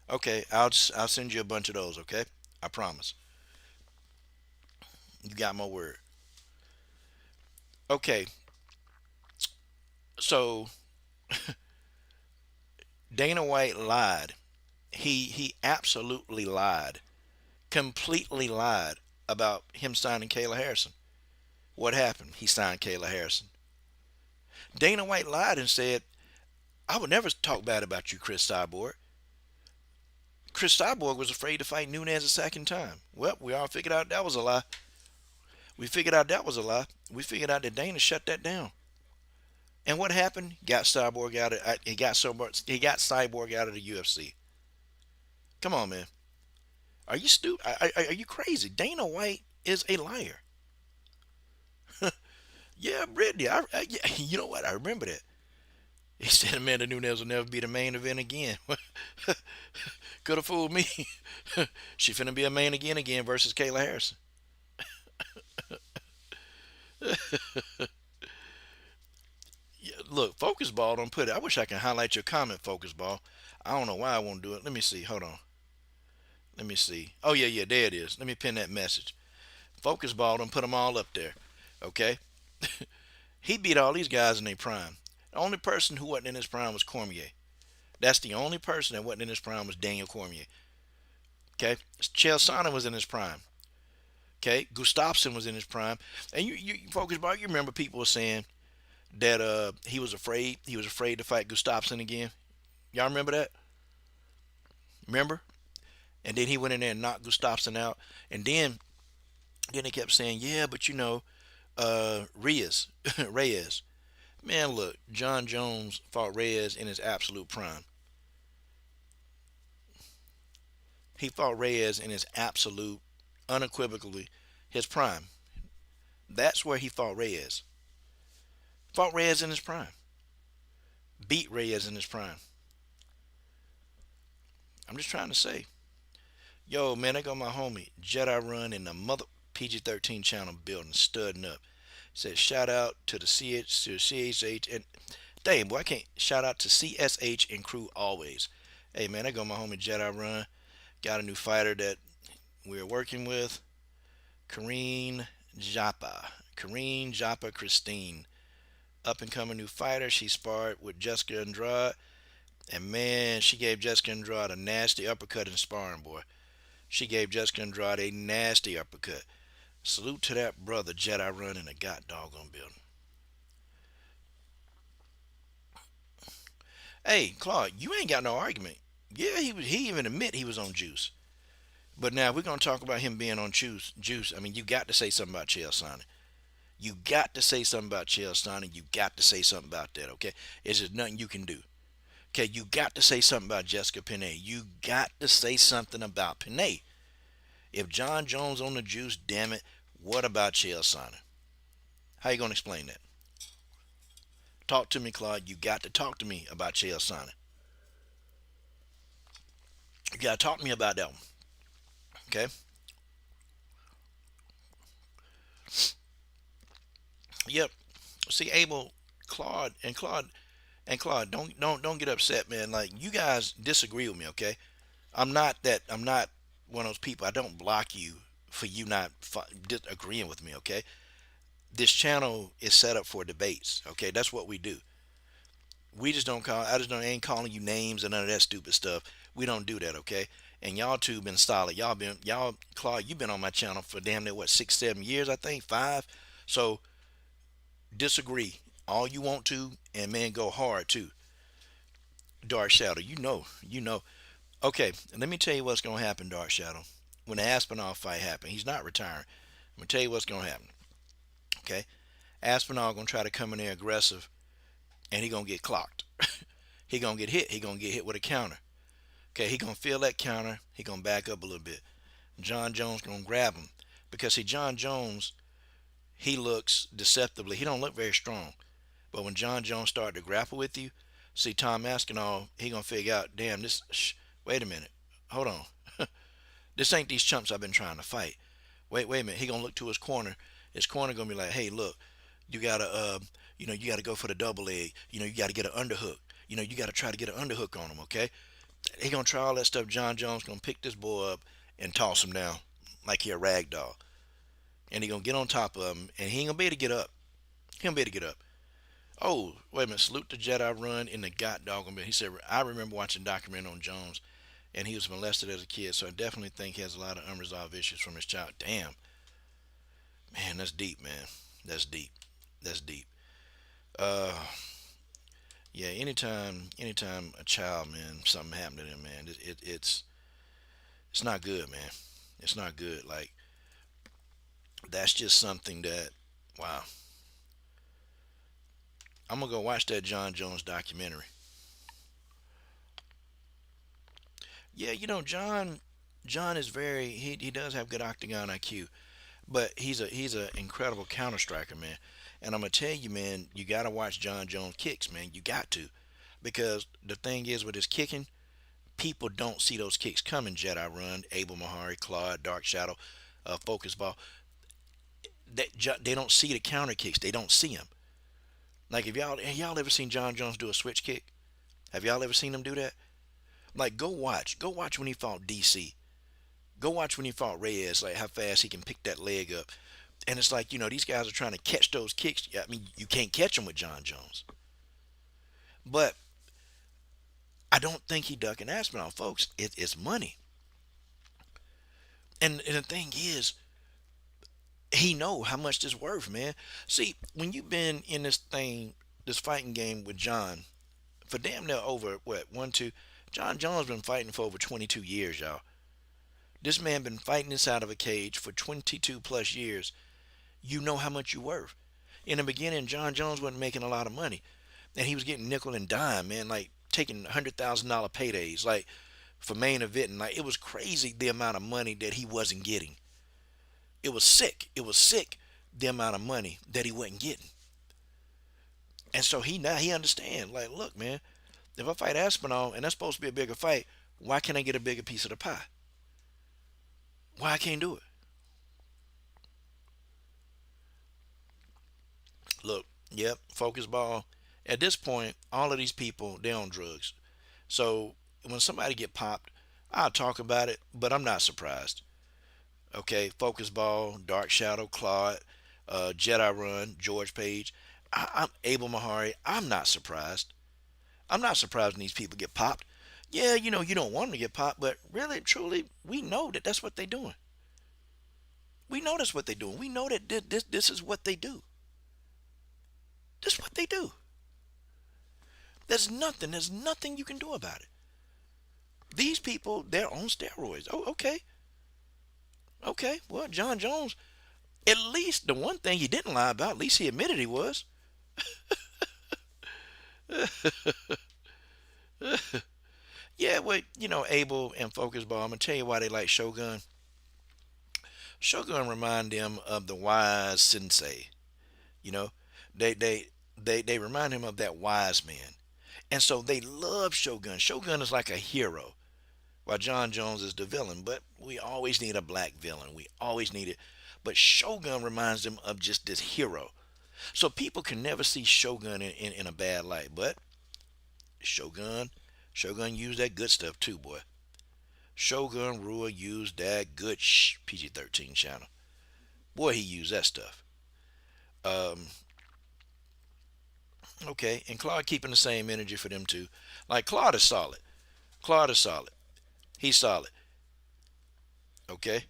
Okay, I'll send you a bunch of those, okay? I promise. You got my word. Okay. So Dana White lied. He absolutely lied. Completely lied about him signing Kayla Harrison. What happened? He signed Kayla Harrison. Dana White lied and said, I would never talk bad about you, Chris Cyborg. Chris Cyborg was afraid to fight Nunes a second time. Well, we all figured out that was a lie. We figured out that was a lie. We figured out that Dana shut that down. And what happened? Got Cyborg out of Cyborg out of the UFC. Come on, man. Are you stupid? Are you crazy? Dana White is a liar. Yeah, Brittany. Yeah, you know what? I remember that. He said Amanda Nunes will never be the main event again. Could have fooled me. She finna be a main again versus Kayla Harrison. Yeah, look, Focus Ball don't put it. I wish I could highlight your comment, Focus Ball. I don't know why I won't do it. Let me see. Hold on. Let me see. Oh, yeah, there it is. Let me pin that message. Focus Ball don't put them all up there. Okay? He beat all these guys in their prime. The only person who wasn't in his prime was Cormier. That's the only person that wasn't in his prime was Daniel Cormier. Okay? Chael Sonnen was in his prime. Okay? Gustafsson was in his prime. And you Focus Ball, you remember people were saying that he was afraid to fight Gustafsson again. Y'all remember that? Remember? And then he went in there and knocked Gustafsson out. And then they kept saying, yeah, but Reyes, Reyes. Man, look, John Jones fought Reyes in his absolute prime. He fought Reyes in his absolute, unequivocally, his prime. That's where he fought Reyes. Fought Reyes in his prime. Beat Reyes in his prime. I'm just trying to say. Yo, man, I got my homie Jedi Run in the mother PG-13 channel building, studding up. Said shout out to the CHH and dang boy, I can't shout out to CSH and crew always. Hey man, I got my homie Jedi Run. Got a new fighter that we're working with. Karine Japa. Karine Japa Christine. Up and coming new fighter. She sparred with Jessica Andrade. And man, she gave Jessica Andrade a nasty uppercut in sparring, boy. She gave Jessica Andrade a nasty uppercut. Salute to that brother, Jedi Run in the god doggone building. Hey, Claude, you ain't got no argument. Yeah, he even admit he was on juice. But now we're gonna talk about him being on juice. I mean, you got to say something about Chael Sonnen. You got to say something about Chael Sonnen. You got to say something about that. Okay, it's just nothing you can do. Okay, you got to say something about Jessica Penne. You got to say something about Penne. If John Jones on the juice, damn it, what about Chael Sonnen? How you gonna explain that? Talk to me, Claude. You got to talk to me about Chael Sonnen. You got to talk to me about that one. Okay? Yep. See, Abel, Claude, don't get upset, man. Like, you guys disagree with me, okay? I'm not one of those people. I don't block you for you not agreeing with me, okay? This channel is set up for debates, okay? That's what we do. We just don't call. Ain't calling you names and none of that stupid stuff. We don't do that, okay? And y'all two been solid. Claude, you've been on my channel for damn near what 6-7 years, I think 5. So disagree all you want to, and man, go hard too. Dark Shadow, you know. Okay, let me tell you what's gonna happen, Dark Shadow. When the Aspinall fight happens, he's not retiring. I'm gonna tell you what's gonna happen. Okay, Aspinall gonna try to come in there aggressive, and he gonna get clocked. He gonna get hit. He gonna get hit with a counter. Okay, he gonna feel that counter. He gonna back up a little bit. John Jones gonna grab him because see, John Jones, he looks deceptively. He don't look very strong, but when John Jones started to grapple with you, see Tom Aspinall, he gonna figure out, damn this. Wait a minute, hold on. This ain't these chumps I've been trying to fight. Wait a minute. He gonna look to his corner. His corner gonna be like, hey, look, you gotta, you gotta go for the double leg. You gotta get an underhook. You gotta try to get an underhook on him. Okay. He gonna try all that stuff. John Jones gonna pick this boy up and toss him down like he a rag doll, and he gonna get on top of him, and he ain't gonna be able to get up. He gonna be able to get up. Oh, wait a minute. Salute the Jedi Run in the god doggone bit. He said, I remember watching a documentary on Jones, and he was molested as a kid, so I definitely think he has a lot of unresolved issues from his child. Damn. Man, that's deep, man. That's deep. That's deep. Yeah, anytime a child, man, something happened to them, man, it's not good, man. It's not good. Like, that's just something that, wow. I'm gonna go watch that John Jones documentary. Yeah, John is very he does have good octagon IQ, but he's a incredible counter striker, man. And I'm gonna tell you, man, you gotta watch John Jones kicks, man. You got to, because the thing is with his kicking, people don't see those kicks coming. Jedi Run, Abel Mahari, Claude, Dark Shadow, Focus Ball. They don't see the counter kicks. They don't see them. Like, have y'all ever seen John Jones do a switch kick? Have y'all ever seen him do that? Like, go watch when he fought DC. Go watch when he fought Reyes, like how fast he can pick that leg up. And it's like, these guys are trying to catch those kicks. I mean, you can't catch them with John Jones. But I don't think he ducking Aspinall, folks. It's money. And the thing is, he know how much this worth, man. See, when you've been in this fighting game with John, for damn near over, what, 1, 2, John Jones been fighting for over 22 years, y'all. This man been fighting inside of a cage for 22 plus years. You know how much you worth. In the beginning, John Jones wasn't making a lot of money, and he was getting nickel and dime, man, like taking $100,000 paydays, like for main eventing. Like it was crazy the amount of money that he wasn't getting. It was sick. It was sick the amount of money that he wasn't getting. And so he understand. Like, look, man, if I fight Aspinall and that's supposed to be a bigger fight, why can't I get a bigger piece of the pie? Why I can't do it? Look, yep, focus ball. At this point, all of these people, they're on drugs. So when somebody get popped, I'll talk about it, but I'm not surprised. Okay, focus ball, dark shadow, Claude, Jedi Run, George Page. I'm Abel Mahari. I'm not surprised. I'm not surprised when these people get popped. Yeah, you know, you don't want them to get popped, but really, truly, we know that that's what they're doing. We know that's what they're doing. We know that this is what they do. This is what they do. There's nothing you can do about it. These people, they're on steroids. Oh, okay. Okay, well, John Jones, at least the one thing he didn't lie about, at least he admitted he was. Yeah, well, you know, Abel and Focus Ball, I'm going to tell you why they like Shogun. Shogun remind them of the wise sensei. You know, they remind him of that wise man. And so they love Shogun. Shogun is like a hero, while John Jones is the villain. But we always need a black villain. We always need it. But Shogun reminds them of just this hero. So people can never see Shogun in a bad light. But Shogun used that good stuff too, boy. Shogun Rua used that good PG-13 channel. Boy, he used that stuff. Okay, and Claude keeping the same energy for them too. Like Claude is solid. Claude is solid. He's solid. Okay.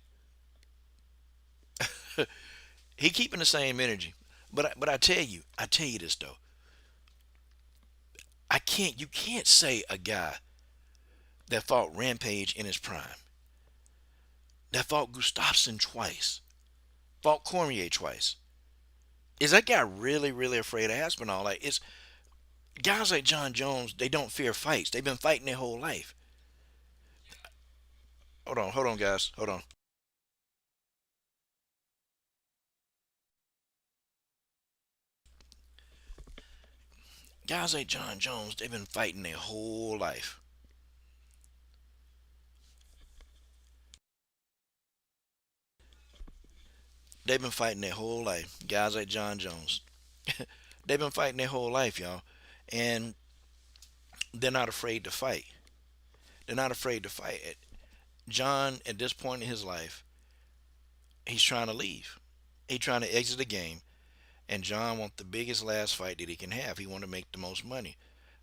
He keeping the same energy. But I tell you this though. You can't say a guy that fought Rampage in his prime, that fought Gustafsson twice, fought Cormier twice. Is that guy really, really afraid of Aspinall? Like, it's guys like John Jones, they don't fear fights. They've been fighting their whole life. Hold on, guys. Hold on. Guys like John Jones, they've been fighting their whole life. They've been fighting their whole life. Guys like John Jones. They've been fighting their whole life, y'all. And they're not afraid to fight. They're not afraid to fight. John, at this point in his life, he's trying to leave. He's trying to exit the game. And John wants the biggest last fight that he can have. He wants to make the most money.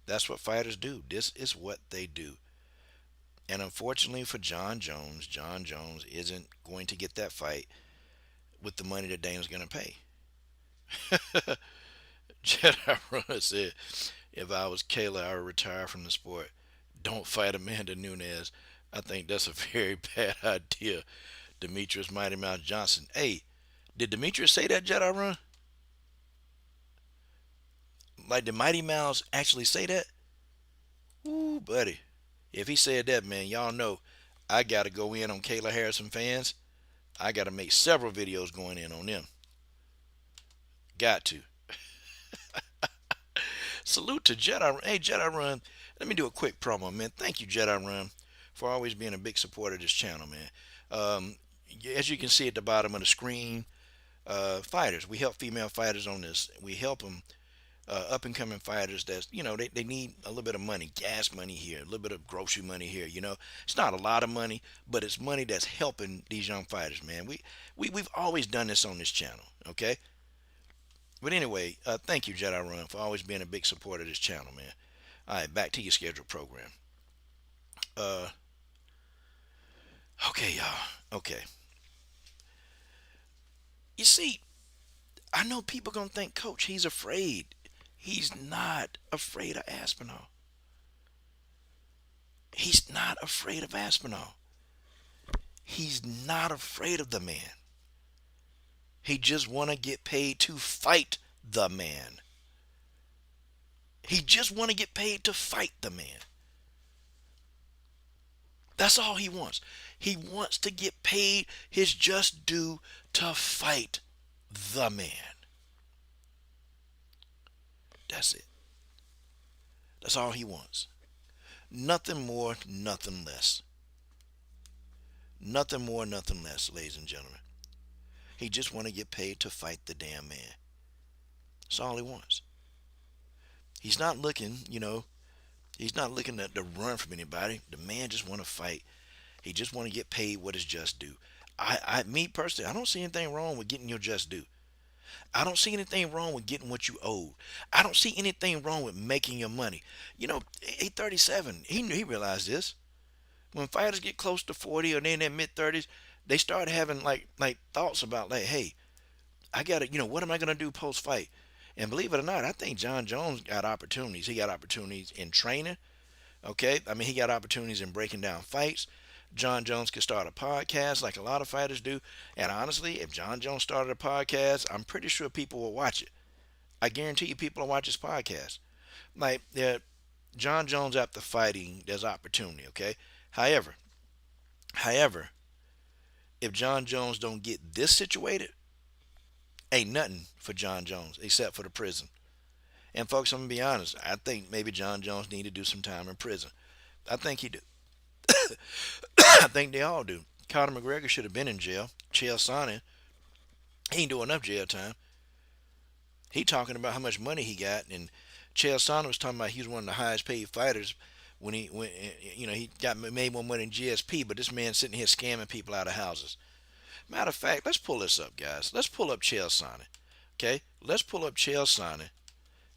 That's what fighters do. This is what they do. And unfortunately for John Jones isn't going to get that fight with the money that Dana's going to pay. Jedi Runner said, if I was Kayla, I would retire from the sport. Don't fight Amanda Nunes. I think that's a very bad idea. Demetrius Mighty Mouse Johnson. Hey, did Demetrius say that, Jedi Run? Like, did Mighty Mouse actually say that? Ooh, buddy. If he said that, man, y'all know I got to go in on Kayla Harrison fans. I got to make several videos going in on them. Got to. Salute to Jedi. Hey, Jedi Run. Let me do a quick promo, man. Thank you, Jedi Run, for always being a big supporter of this channel, man. As you can see at the bottom of the screen, fighters. We help female fighters on this. We help them, up and coming fighters that's, you know, they need a little bit of money, gas money here, a little bit of grocery money here. You know, it's not a lot of money, but it's money that's helping these young fighters, man. We've always done this on this channel, okay? But anyway, thank you, Jedi Run, for always being a big supporter of this channel, man. All right, back to your scheduled program. Okay, y'all. Okay. You see, I know people gonna think, Coach, he's afraid. He's not afraid of Aspinall. He's not afraid of Aspinall. He's not afraid of the man. He just want to get paid to fight the man. He just want to get paid to fight the man. That's all he wants. He wants to get paid his just due to fight the man. That's it. That's all he wants. Nothing more, nothing less. Nothing more, nothing less, ladies and gentlemen. He just want to get paid to fight the damn man. That's all he wants. He's not looking, he's not looking to run from anybody. The man just want to fight. He just want to get paid what is just due. Me personally, I don't see anything wrong with getting your just due. I don't see anything wrong with getting what you owe. I don't see anything wrong with making your money. 837, he realized this. When fighters get close to 40 or they're in their mid-30s, they start having like thoughts about like, hey, I got to, what am I going to do post-fight? And believe it or not, I think John Jones got opportunities. He got opportunities in training, okay? I mean, he got opportunities in breaking down fights. John Jones could start a podcast like a lot of fighters do. And honestly, if John Jones started a podcast, I'm pretty sure people will watch it. I guarantee you people will watch his podcast. Like, John Jones after fighting, there's opportunity, okay? However, if John Jones don't get this situated, ain't nothing for John Jones except for the prison. And folks, I'm going to be honest. I think maybe John Jones need to do some time in prison. I think he do. I think they all do. Conor McGregor should have been in jail. Chael Sonnen, he ain't doing enough jail time. He talking about how much money he got, and Chael Sonnen was talking about he was one of the highest paid fighters when he made more money than GSP, but this man sitting here scamming people out of houses. Matter of fact, let's pull this up, guys. Let's pull up Chael Sonnen. Okay? Let's pull up Chael Sonnen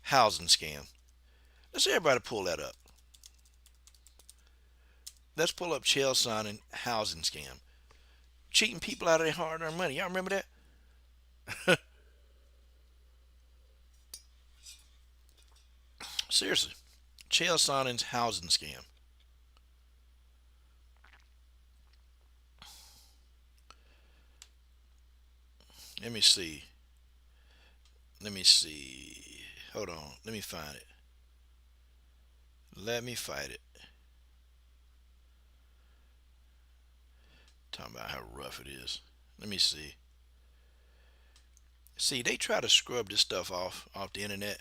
housing scam. Let's everybody pull that up. Let's pull up Chael Sonnen housing scam. Cheating people out of their hard-earned money. Y'all remember that? Seriously. Chael Sonnen's housing scam. Let me see. Hold on. Let me find it. Let me find it. Talking about how rough it is. Let me see. See, they try to scrub this stuff off the internet.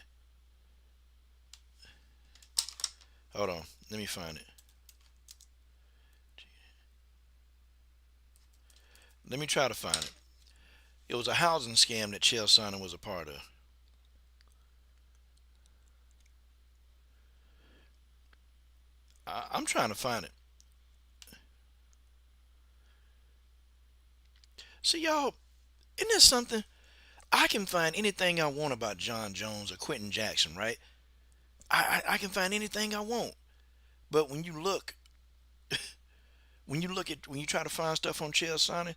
Hold on. Let me find it. Let me try to find it. It was a housing scam that Chael Sonnen was a part of. I'm trying to find it. See, y'all, isn't this something? I can find anything I want about John Jones or Quentin Jackson, right? I can find anything I want. But when you look, when you try to find stuff on Chael Sonnen,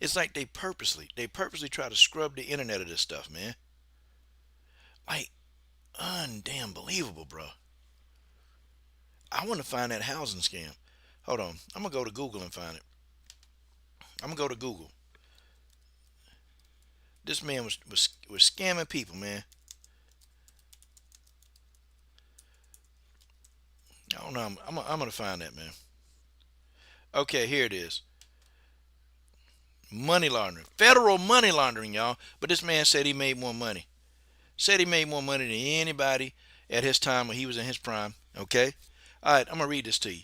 it's like they purposely try to scrub the internet of this stuff, man. Like, undamn believable, bro. I want to find that housing scam. Hold on. I'm going to go to Google and find it. I'm going to go to Google. This man was scamming people, man. I don't know. I'm going to find that, man. Okay, here it is. Money laundering. Federal money laundering, y'all. But this man said he made more money. Said he made more money than anybody at his time when he was in his prime. Okay? All right, I'm going to read this to you.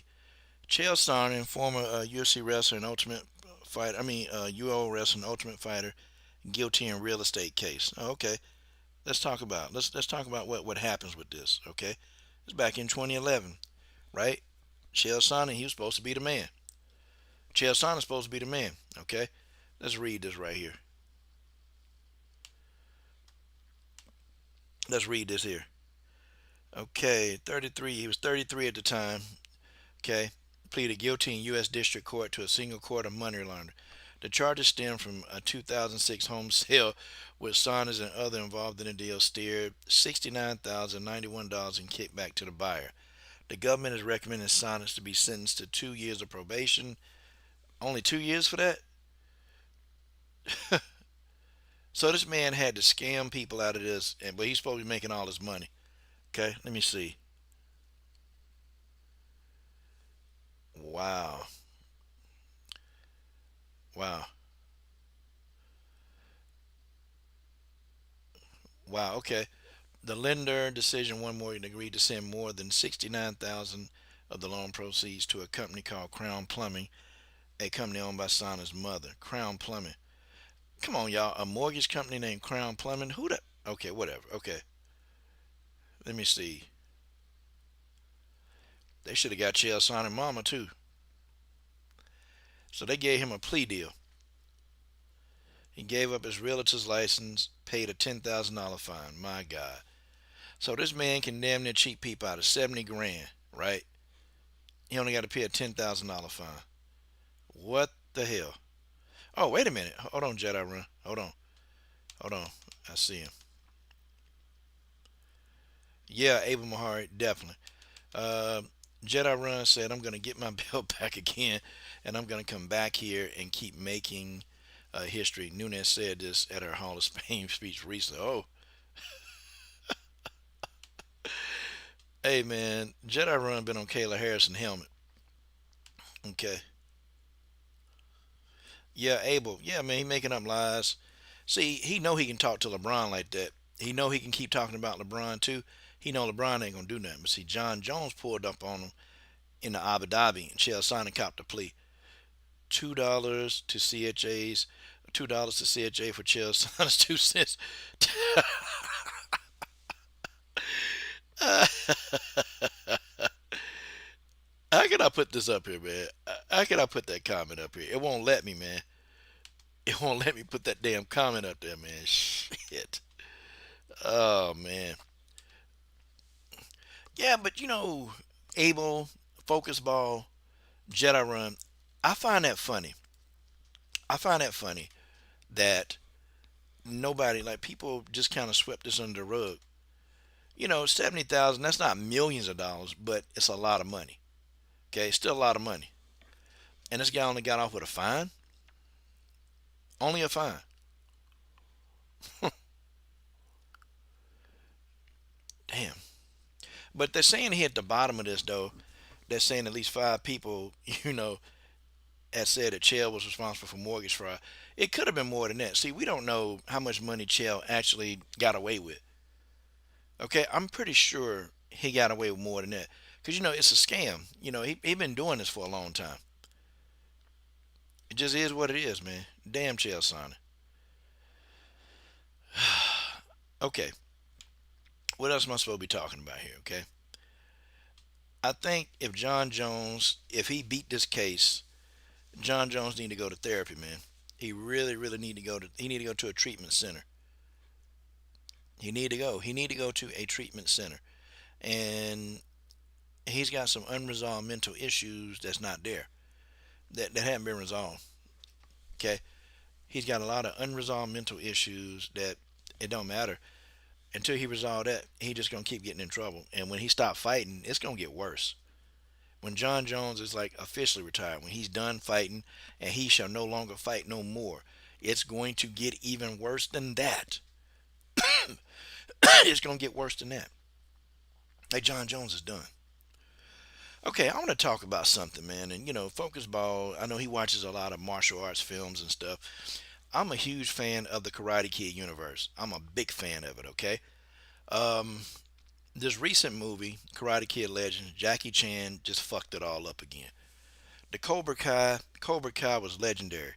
Chael Sonnen, former UFC wrestler and ultimate fighter, UO wrestler and ultimate fighter, guilty in real estate case. Oh, okay. Let's talk about what happens with this, okay? It's back in 2011, right? Chael Sonnen, he was supposed to be the man. Chael Sonnen's supposed to be the man, okay? Let's read this right here. Let's read this here. Okay, 33. He was 33 at the time. Okay, pleaded guilty in U.S. District Court to a single count of money laundering. The charges stem from a 2006 home sale where Saunders and others involved in the deal steered $69,091 in kickback to the buyer. The government is recommending Sonnets to be sentenced to 2 years of probation. Only 2 years for that? So this man had to scam people out of this, but he's supposed to be making all his money. Okay, let me see. Wow. Wow. Wow. Okay. The lender decision one mortgage agreed to send more than 69,000 of the loan proceeds to a company called Crown Plumbing, a company owned by Sonna's mother. Crown Plumbing. Come on, y'all. A mortgage company named Crown Plumbing? Who the? Okay, whatever. Okay. Let me see. They should have got Chael Sonna mama too. So they gave him a plea deal. He gave up his realtor's license, paid a $10,000 fine. My God. So this man can damn near cheat people out of 70 grand, right? He only got to pay a $10,000 fine. What the hell? Oh, wait a minute. Hold on, Jedi Run. Hold on. Hold on. I see him. Yeah, Abel Mahari, definitely. Jedi Run said, I'm going to get my belt back again, and I'm going to come back here and keep making history. Nunes said this at her Hall of Fame speech recently. Oh, hey, man. Jedi Run been on Kayla Harrison helmet. Okay. Yeah, Abel. Yeah, man, he making up lies. See, he know he can talk to LeBron like that. He know he can keep talking about LeBron too. He know LeBron ain't gonna do nothing. But see, John Jones pulled up on him in the Abu Dhabi, and Chael Sonnen copped the plea. $2 to CHA's, $2 to CHA for Chael Sonnen's 2 cents. How can I put this up here, man? How can I put that comment up here? It won't let me, man. It won't let me put that damn comment up there, man. Shit. Oh, man. Yeah, but you know, Abel, Focus Ball, Jedi Run, I find that funny. I find that funny that nobody, like people just kind of swept this under the rug. You know, 70,000, that's not millions of dollars, but it's a lot of money. Okay, still a lot of money. And this guy only got off with a fine? Only a fine. Damn. But they're saying here at the bottom of this, though, they're saying at least 5 people, you know, had said that Chael was responsible for mortgage fraud. It could have been more than that. See, we don't know how much money Chael actually got away with. Okay, I'm pretty sure he got away with more than that. Because, you know, it's a scam. You know, he been doing this for a long time. It just is what it is, man. Damn Chael Sonnen. Okay. What else am I supposed to be talking about here, okay? I think if John Jones, if he beat this case, John Jones need to go to therapy, man. He really, really need to go to a treatment center. He need to go. He need to go to a treatment center. And he's got some unresolved mental issues that's not there. That haven't been resolved. Okay? He's got a lot of unresolved mental issues that it don't matter. Until he resolve that, he just gonna keep getting in trouble. And when he stop fighting, it's gonna get worse. When John Jones is like officially retired, when he's done fighting and he shall no longer fight no more, it's going to get even worse than that. It's gonna get worse than that. Like John Jones is done. Okay, I want to talk about something, man. And you know, Focus Ball, I know he watches a lot of martial arts films and stuff. I'm a huge fan of the Karate Kid universe. I'm a big fan of it, okay? This recent movie, Karate Kid Legends, Jackie Chan just fucked it all up again. The Cobra Kai was legendary,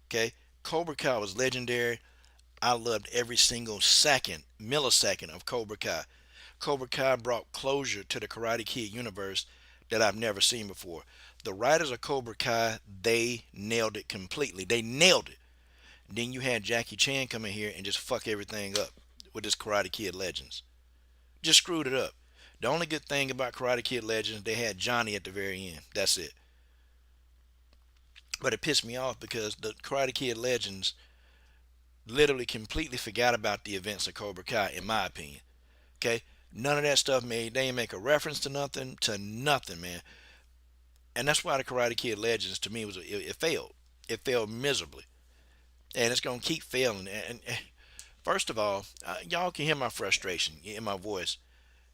okay? Cobra Kai was legendary. I loved every single millisecond of Cobra Kai. Cobra Kai brought closure to the Karate Kid universe that I've never seen before. The writers of Cobra Kai, they nailed it completely. They nailed it. Then you had Jackie Chan come in here and just fuck everything up with this Karate Kid Legends. Just screwed it up. The only good thing about Karate Kid Legends, they had Johnny at the very end. That's it. But it pissed me off because the Karate Kid Legends literally completely forgot about the events of Cobra Kai, in my opinion. Okay? None of that stuff made. They ain't make a reference to nothing, man. And that's why the Karate Kid Legends to me it failed. It failed miserably, and it's gonna keep failing. And first of all, y'all can hear my frustration in my voice.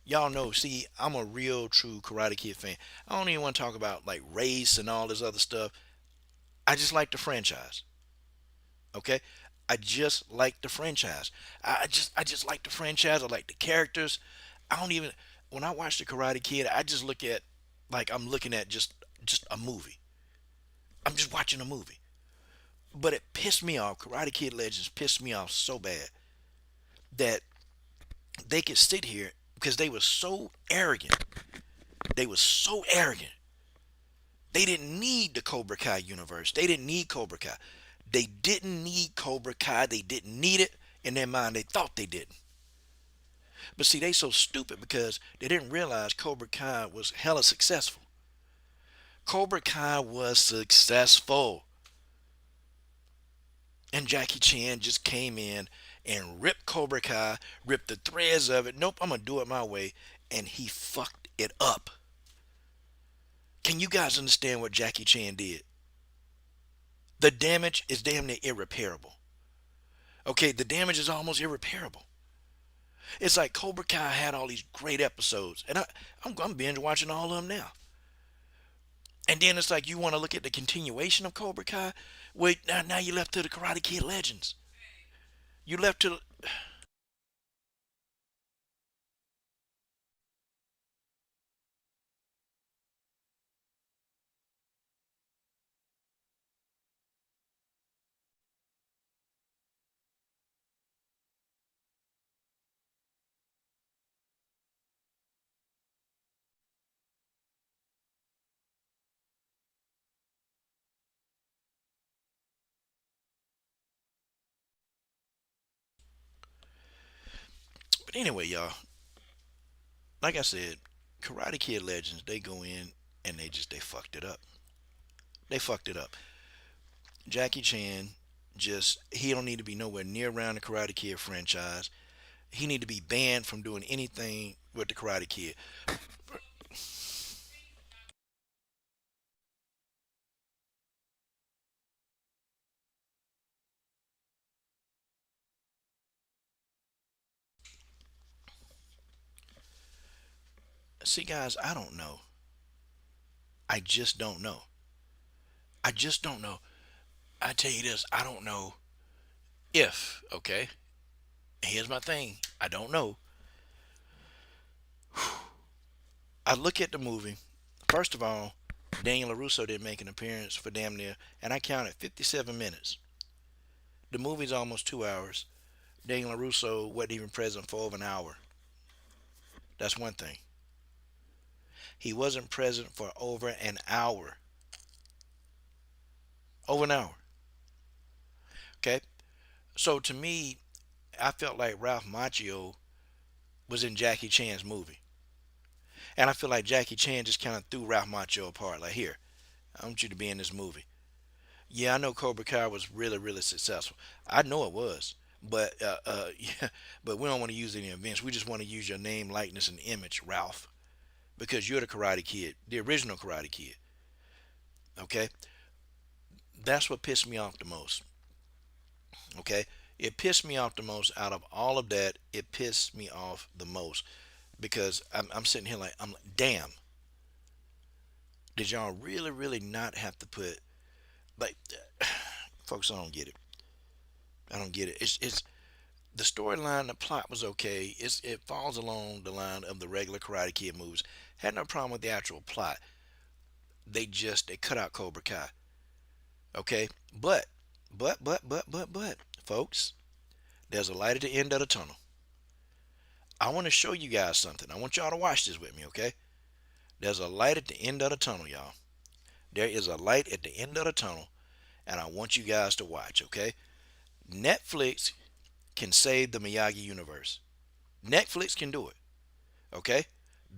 Y'all know, see, I'm a real true Karate Kid fan. I don't even want to talk about like race and all this other stuff. I just like the franchise. Okay? I just like the franchise. I just like the franchise. I like the characters. I don't even when I watch the Karate Kid, I just look at like I'm looking at just a movie. I'm just watching a movie. But it pissed me off. Karate Kid Legends pissed me off so bad that they could sit here because they were so arrogant. They were so arrogant. They didn't need the Cobra Kai universe. They didn't need Cobra Kai. They didn't need Cobra Kai. They didn't need it. In their mind, they thought they didn't. But see, they so stupid because they didn't realize Cobra Kai was hella successful. Cobra Kai was successful. And Jackie Chan just came in and ripped Cobra Kai, ripped the threads of it. Nope, I'm going to do it my way. And he fucked it up. Can you guys understand what Jackie Chan did? The damage is damn near irreparable. Okay, the damage is almost irreparable. It's like Cobra Kai had all these great episodes, and I'm binge watching all of them now. And then it's like you want to look at the continuation of Cobra Kai. Wait, now you left to the Karate Kid Legends. You left to but anyway, y'all. Like I said, Karate Kid Legends, they go in and they fucked it up. They fucked it up. Jackie Chan just he don't need to be nowhere near around the Karate Kid franchise. He need to be banned from doing anything with the Karate Kid. See, guys, I don't know. I just don't know. I just don't know. I tell you this, I don't know if, okay? Here's my thing. I don't know. I look at the movie. First of all, Daniel LaRusso didn't make an appearance for damn near, and I counted 57 minutes. The movie's almost 2 hours. Daniel LaRusso wasn't even present for over an hour. That's one thing. He wasn't present for over an hour. Over an hour. Okay? So to me, I felt like Ralph Macchio was in Jackie Chan's movie. And I feel like Jackie Chan just kind of threw Ralph Macchio apart. Like, here, I want you to be in this movie. Yeah, I know Cobra Kai was really, really successful. I know it was. But yeah, but we don't want to use any events. We just want to use your name, likeness, and image, Ralph. Because you're the Karate Kid, the original Karate Kid. Okay? That's what pissed me off the most. Okay? It pissed me off the most out of all of that. It pissed me off the most because I'm sitting here like I'm like, damn. Did y'all really, really not have to put like, folks? I don't get it. I don't get it. It's the storyline, the plot was okay. It falls along the line of the regular Karate Kid movies. Had no problem with the actual plot. They cut out Cobra Kai. Okay, but, folks, there's a light at the end of the tunnel. I want to show you guys something. I want y'all to watch this with me, okay? There's a light at the end of the tunnel, y'all. There is a light at the end of the tunnel, and I want you guys to watch, okay? Netflix can save the Miyagi universe. Netflix can do it, okay?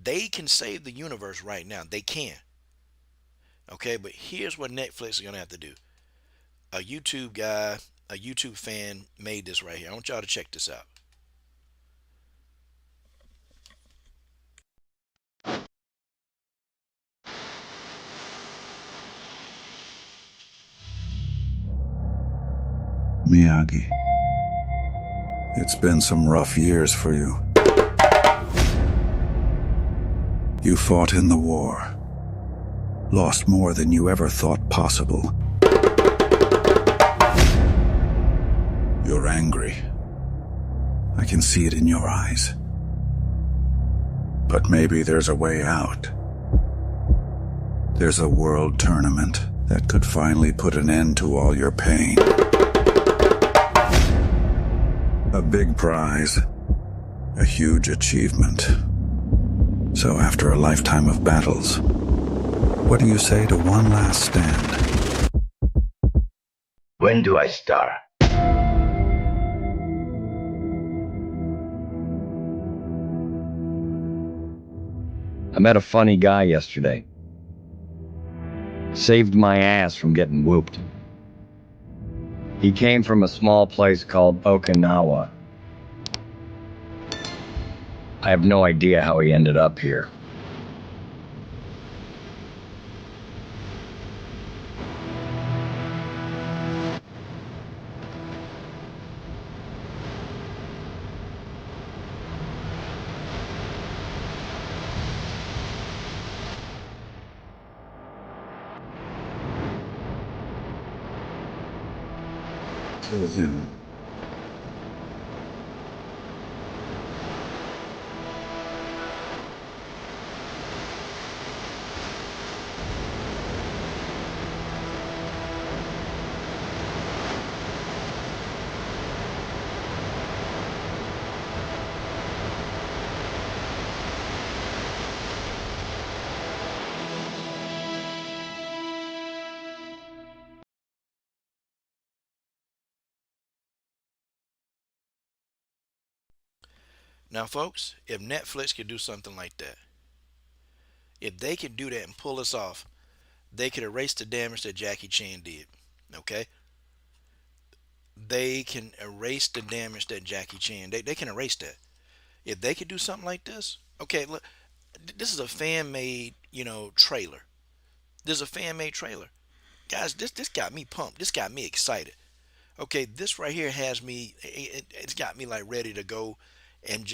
They can save the universe right now. They can. Okay, but here's what Netflix is going to have to do. A YouTube guy, a YouTube fan made this right here. I want y'all to check this out. Miyagi, it's been some rough years for you. You fought in the war, lost more than you ever thought possible. You're angry. I can see it in your eyes. But maybe there's a way out. There's a world tournament that could finally put an end to all your pain. A big prize, a huge achievement. So after a lifetime of battles, what do you say to one last stand? When do I start? I met a funny guy yesterday. Saved my ass from getting whooped. He came from a small place called Okinawa. I have no idea how he ended up here. Him. Now, folks, if Netflix could do something like that, if they could do that and pull this off, they could erase the damage that Jackie Chan did. Okay? They can erase the damage that Jackie Chan, they can erase that. If they could do something like this, okay, look, this is a fan made, trailer. This is a fan made trailer. Guys, this got me pumped. This got me excited. Okay, this right here has me, it's got me like ready to go and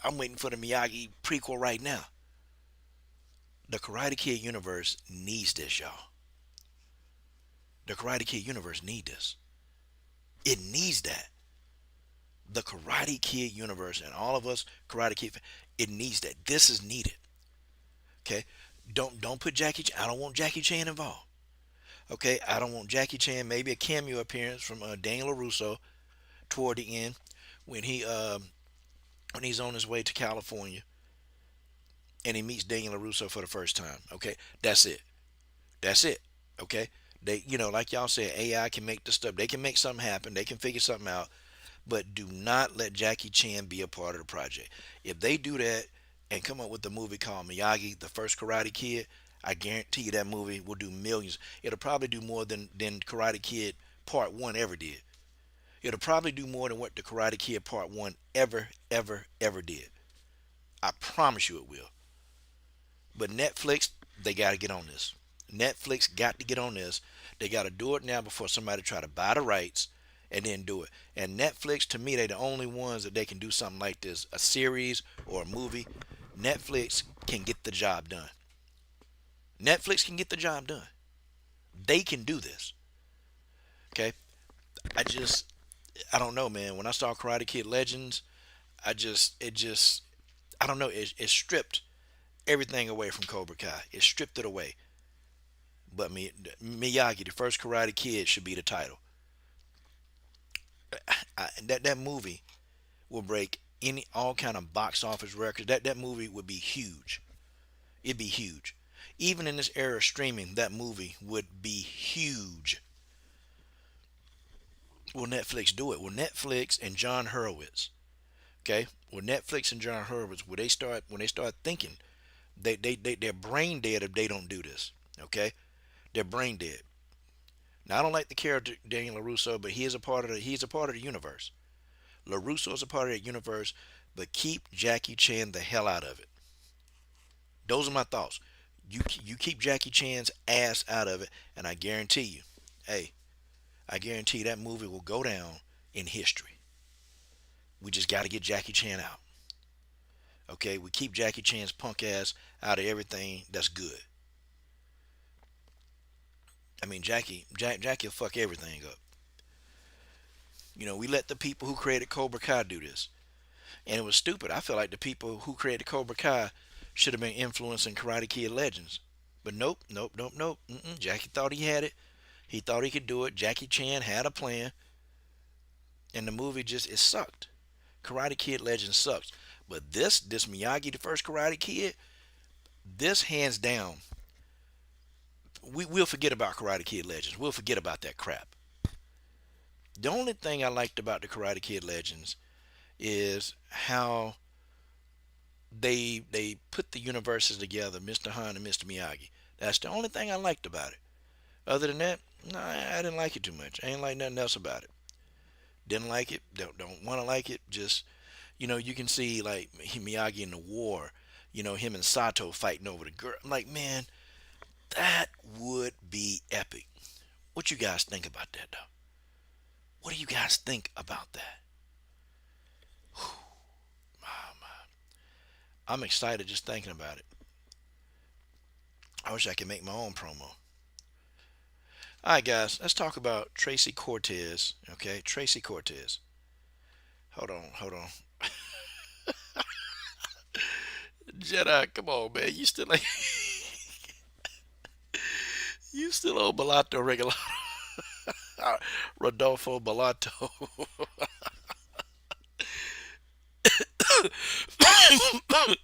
I'm waiting for the Miyagi prequel right now. The Karate Kid universe needs this, y'all. The Karate Kid universe needs this. It needs that. The Karate Kid universe and all of us Karate Kid, it needs that. This is needed. Okay, don't put Jackie. I don't want Jackie Chan involved. Okay, I don't want Jackie Chan. Maybe a cameo appearance from Daniel LaRusso toward the end when he's on his way to California and he meets Daniel LaRusso for the first time. Okay, that's it. That's it. Okay, they like y'all said, AI can make the stuff. They can make something happen. They can figure something out. But do not let Jackie Chan be a part of the project. If they do that and come up with a movie called Miyagi, the first Karate Kid, I guarantee you that movie will do millions. It'll probably do more than Karate Kid Part 1 ever did. It'll probably do more than what the Karate Kid Part 1 ever did. I promise you it will. But Netflix, they got to get on this. Netflix got to get on this. They got to do it now before somebody try to buy the rights and then do it. And Netflix, to me, they're the only ones that they can do something like this, a series or a movie. Netflix can get the job done. Netflix can get the job done. They can do this. Okay? I don't know, man. When I saw Karate Kid Legends, I don't know. It stripped everything away from Cobra Kai. It stripped it away. But Miyagi, the first Karate Kid, should be the title. That movie will break all kind of box office records. That movie would be huge. It'd be huge. Even in this era of streaming, that movie would be huge. Will Netflix do it? Will Netflix and John Hurwitz, okay? Will Netflix and John Hurwitz, when they start thinking, they're brain dead if they don't do this, okay? They're brain dead. Now I don't like the character Daniel LaRusso, but he's a part of the universe. LaRusso is a part of that universe, but keep Jackie Chan the hell out of it. Those are my thoughts. You keep Jackie Chan's ass out of it, and I guarantee you, hey, I guarantee that movie will go down in history. We just got to get Jackie Chan out. Okay, we keep Jackie Chan's punk ass out of everything that's good. I mean, Jackie will fuck everything up. You know, we let the people who created Cobra Kai do this. And it was stupid. I feel like the people who created Cobra Kai should have been influencing Karate Kid Legends. But nope, nope, nope, nope. Jackie thought he had it. He thought he could do it. Jackie Chan had a plan. And the movie it sucked. Karate Kid Legends sucks. But this Miyagi, the first Karate Kid, this hands down, we'll forget about Karate Kid Legends. We'll forget about that crap. The only thing I liked about the Karate Kid Legends is how they put the universes together, Mr. Han and Mr. Miyagi. That's the only thing I liked about it. Other than that, no, I didn't like it too much. I ain't like nothing else about it. Didn't like it. Don't want to like it. Just, you can see like Miyagi in the war. Him and Sato fighting over the girl. I'm like, man, that would be epic. What you guys think about that, though? What do you guys think about that? I'm excited just thinking about it. I wish I could make my own promo. All right, guys, let's talk about Tracy Cortez. Okay, Tracy Cortez. Hold on. Jedi, come on, man. You still like you still on Bellato Regalado. Rodolfo Bellato.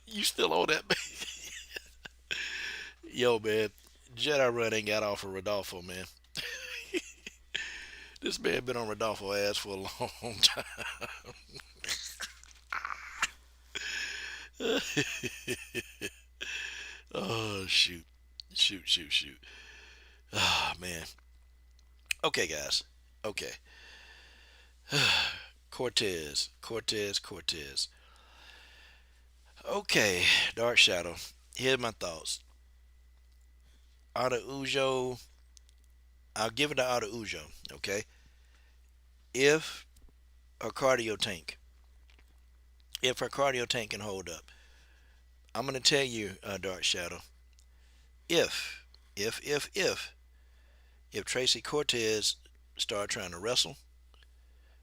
You still on that, man? Yo, man, Jedi Run ain't got off of Rodolfo, man. This man been on Rodolfo ass for a long time. Oh, shoot. Oh, man. Okay, guys. Okay. Cortez. Okay, Dark Shadow. Here's my thoughts. Arajudo, I'll give it to Arajudo, okay? If her cardio tank can hold up, I'm gonna tell you, Dark Shadow, if Tracy Cortez start trying to wrestle,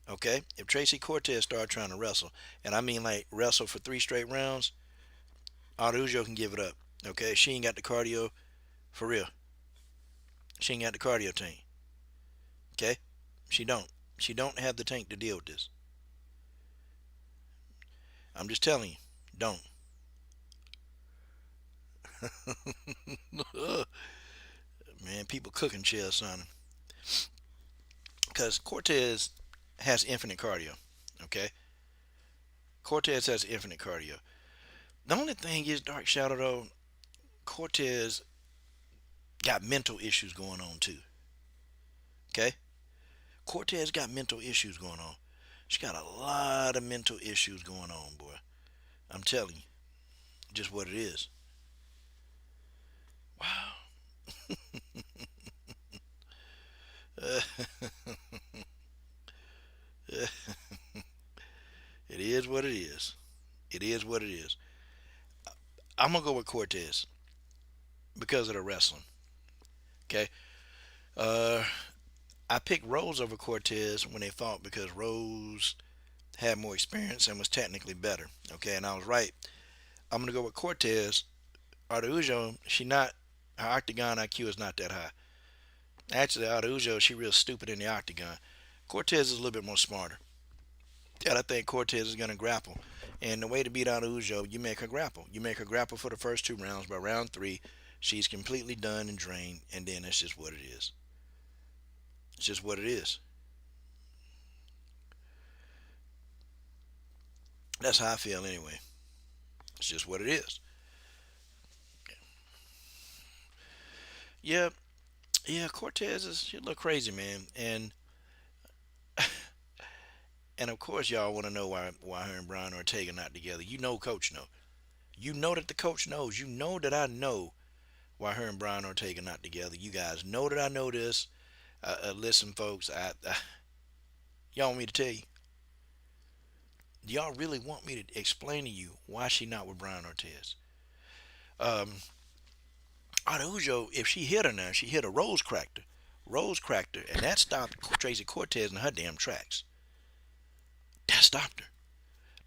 okay? If Tracy Cortez start trying to wrestle, and I mean like wrestle for 3 straight rounds, Arajudo can give it up, okay? She ain't got the cardio for real. She ain't got the cardio tank, okay? She don't have the tank to deal with this. I'm just telling you, don't. Man, people cooking chill, son. Because Cortez has infinite cardio, okay? Cortez has infinite cardio. The only thing is, Dark Shadow, though, Cortez got mental issues going on, too. Okay? Cortez got mental issues going on. She got a lot of mental issues going on, boy. I'm telling you. Just what it is. Wow. It is what it is. It is what it is. I'm going to go with Cortez because of the wrestling. Okay? I picked Rose over Cortez when they fought because Rose had more experience and was technically better. Okay? And I was right. I'm going to go with Cortez. Arajudo, her octagon IQ is not that high. Actually, Arajudo, she real stupid in the octagon. Cortez is a little bit more smarter. And I think Cortez is going to grapple. And the way to beat Arajudo, you make her grapple. You make her grapple for the first 2 rounds. By round 3, she's completely done and drained. And then it's just what it is. It's just what it is. That's how I feel anyway. It's just what it is. Yeah, Cortez she a little crazy, man. And of course y'all want to know why her and Brian Ortega not together. You know Coach know. You know that the coach knows. You know that I know why her and Brian Ortega not together. You guys know that I know this. Listen, folks, y'all want me to tell you? Do y'all really want me to explain to you why she not with Brian Ortez? Um, Arajudo, if she hit her now, she hit a Rose cracked her, and that stopped Tracy Cortez in her damn tracks. That stopped her.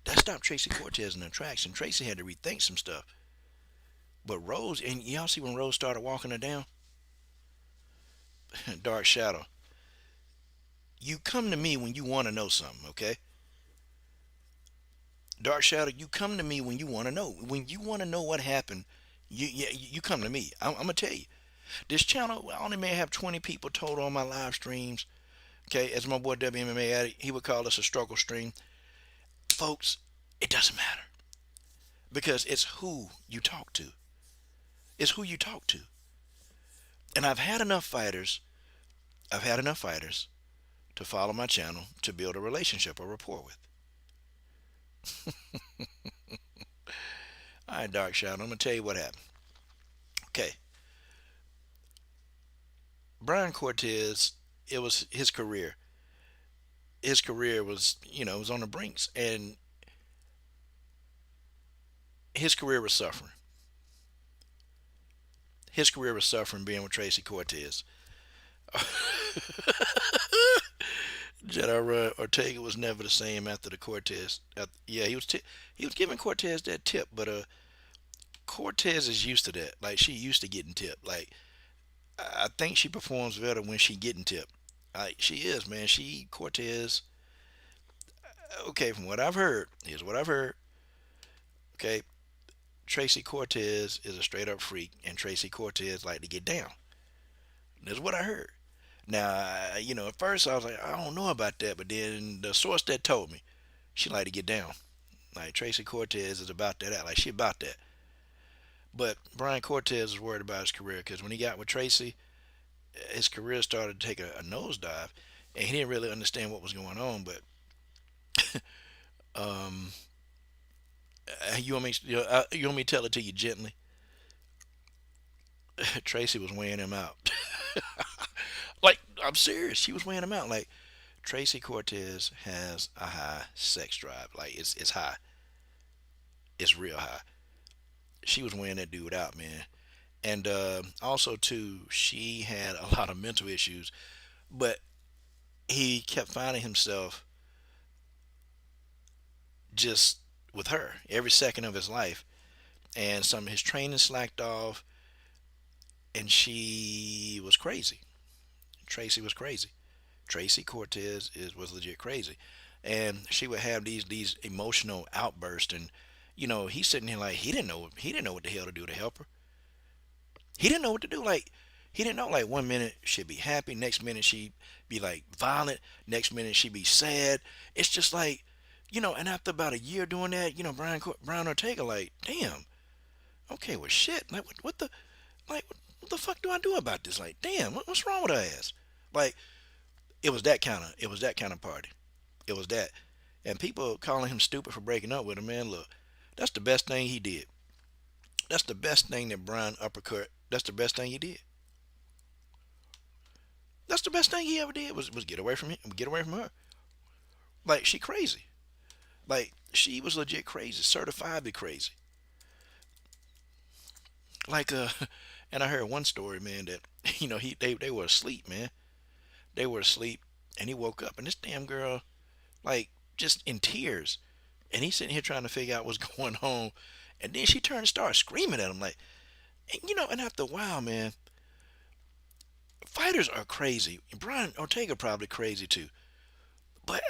That stopped Tracy Cortez in her tracks, and Tracy had to rethink some stuff. But Rose, and y'all see when Rose started walking her down? Dark Shadow. You come to me when you want to know something, okay? Dark Shadow, you come to me when you want to know. When you want to know what happened, you come to me. I'm going to tell you. This channel, I only may have 20 people total on my live streams. Okay, as my boy WMMA Addict, he would call us a struggle stream. Folks, it doesn't matter. Because it's who you talk to. It's who you talk to. And I've had enough fighters to follow my channel to build a relationship or rapport with. All right, Dark Shadow, I'm going to tell you what happened. Okay. Brian Cortez, it was his career. His career was, it was on the brinks, and his career was suffering. His career was suffering being with Tracy Cortez. Jedi Ortega was never the same after the Cortez. Yeah, he was giving Cortez that tip, but Cortez is used to that. Like, she used to getting tipped. Like, I think she performs better when she getting tipped. Like, she is, man. Cortez. Okay, from what I've heard, here's what I've heard. Okay, Tracy Cortez is a straight up freak, and Tracy Cortez like to get down. That's what I heard. Now, at first I was like, I don't know about that, but then the source that told me, she like to get down. Like, Tracy Cortez is about that. Like, she about that. But Brian Cortez was worried about his career because when he got with Tracy, his career started to take a nosedive, and he didn't really understand what was going on. But you want me to tell it to you gently? Tracy was weighing him out. Like, I'm serious. She was weighing him out. Like, Tracy Cortez has a high sex drive. Like, it's high. It's real high. She was weighing that dude out, man. And also, too, she had a lot of mental issues. But he kept finding himself just with her every second of his life. And some of his training slacked off. And she was crazy. Tracy was crazy. Tracy Cortez was legit crazy. And she would have these emotional outbursts, and he's sitting here like he didn't know what the hell to do to help her. He didn't know what to do. Like, he didn't know, like, one minute she'd be happy, next minute she'd be like violent, next minute she'd be sad. It's just like, and after about a year doing that, Brian Ortega, like, damn, okay, well, shit, like, what the fuck do I do about this? Like, damn, what's wrong with her ass? Like, it was that kind of party. It was that. And people calling him stupid for breaking up with him, man, look, that's the best thing he did. That's the best thing that Brian uppercut. That's the best thing he did. That's the best thing he ever did was get away from him, get away from her. Like, she crazy. Like, she was legit crazy, certifiably crazy. Like, and I heard one story, man, that they were asleep, man. They were asleep, and he woke up, and this damn girl, like, just in tears, and he's sitting here trying to figure out what's going on, and then she turned and started screaming at him, like, and after a while, man, fighters are crazy. Brian Ortega probably crazy too. But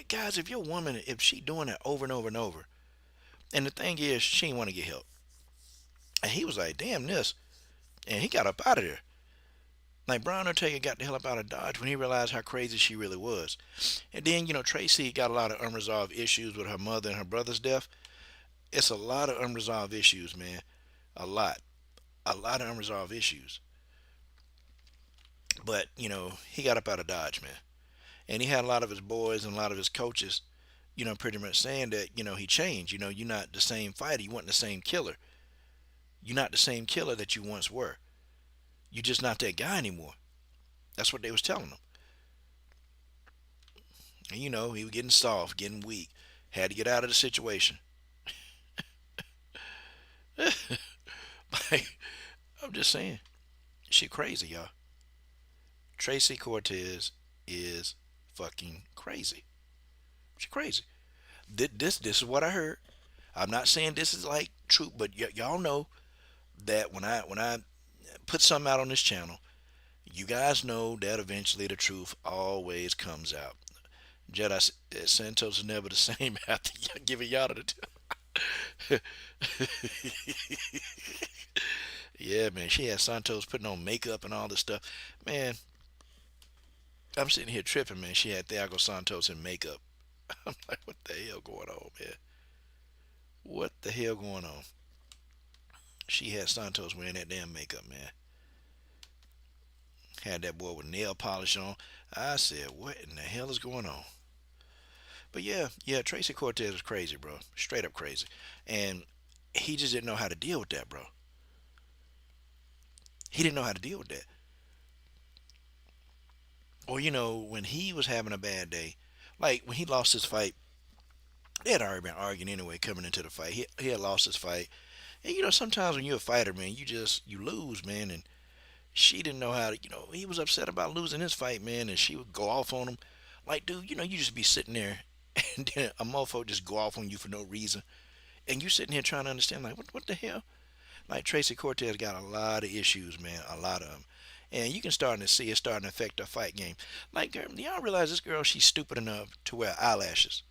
guys, if your woman, if she doing that over and over and over, and the thing is, she didn't want to get help, and he was like, damn this, and he got up out of there. Like, Brian Ortega got the hell up out of Dodge when he realized how crazy she really was. And then, Tracy got a lot of unresolved issues with her mother and her brother's death. It's a lot of unresolved issues, man. A lot of unresolved issues. But, he got up out of Dodge, man. And he had a lot of his boys and a lot of his coaches, pretty much saying that, he changed. You're not the same fighter. You weren't the same killer. You're not the same killer that you once were. You're just not that guy anymore. That's what they was telling him. And he was getting soft, getting weak. Had to get out of the situation. Like, I'm just saying, she crazy, y'all. Tracy Cortez is fucking crazy. She crazy. This is what I heard. I'm not saying this is like true, but y'all know that when I put something out on this channel, you guys know that eventually the truth always comes out. Jedi Santos is never the same after giving y'all the Yeah, man. She had Santos putting on makeup and all this stuff. Man, I'm sitting here tripping, man. She had Thiago Santos in makeup. I'm like, what the hell going on, man? What the hell going on? She had Santos wearing that damn makeup, man. Had that boy with nail polish on. I said, what in the hell is going on? But yeah, Tracy Cortez was crazy, bro. Straight up crazy. And he just didn't know how to deal with that, bro. He didn't know how to deal with that. Or, when he was having a bad day, like when he lost his fight, they had already been arguing anyway coming into the fight. He had lost his fight. And, sometimes when you're a fighter, man, you lose, man. And she didn't know how to, he was upset about losing his fight, man. And she would go off on him. Like, dude, you just be sitting there and then a mofo just go off on you for no reason. And you sitting here trying to understand, like, what the hell? Like, Tracy Cortez got a lot of issues, man. A lot of them. And you can start to see it starting to affect her fight game. Like, girl, y'all realize this girl, she's stupid enough to wear eyelashes.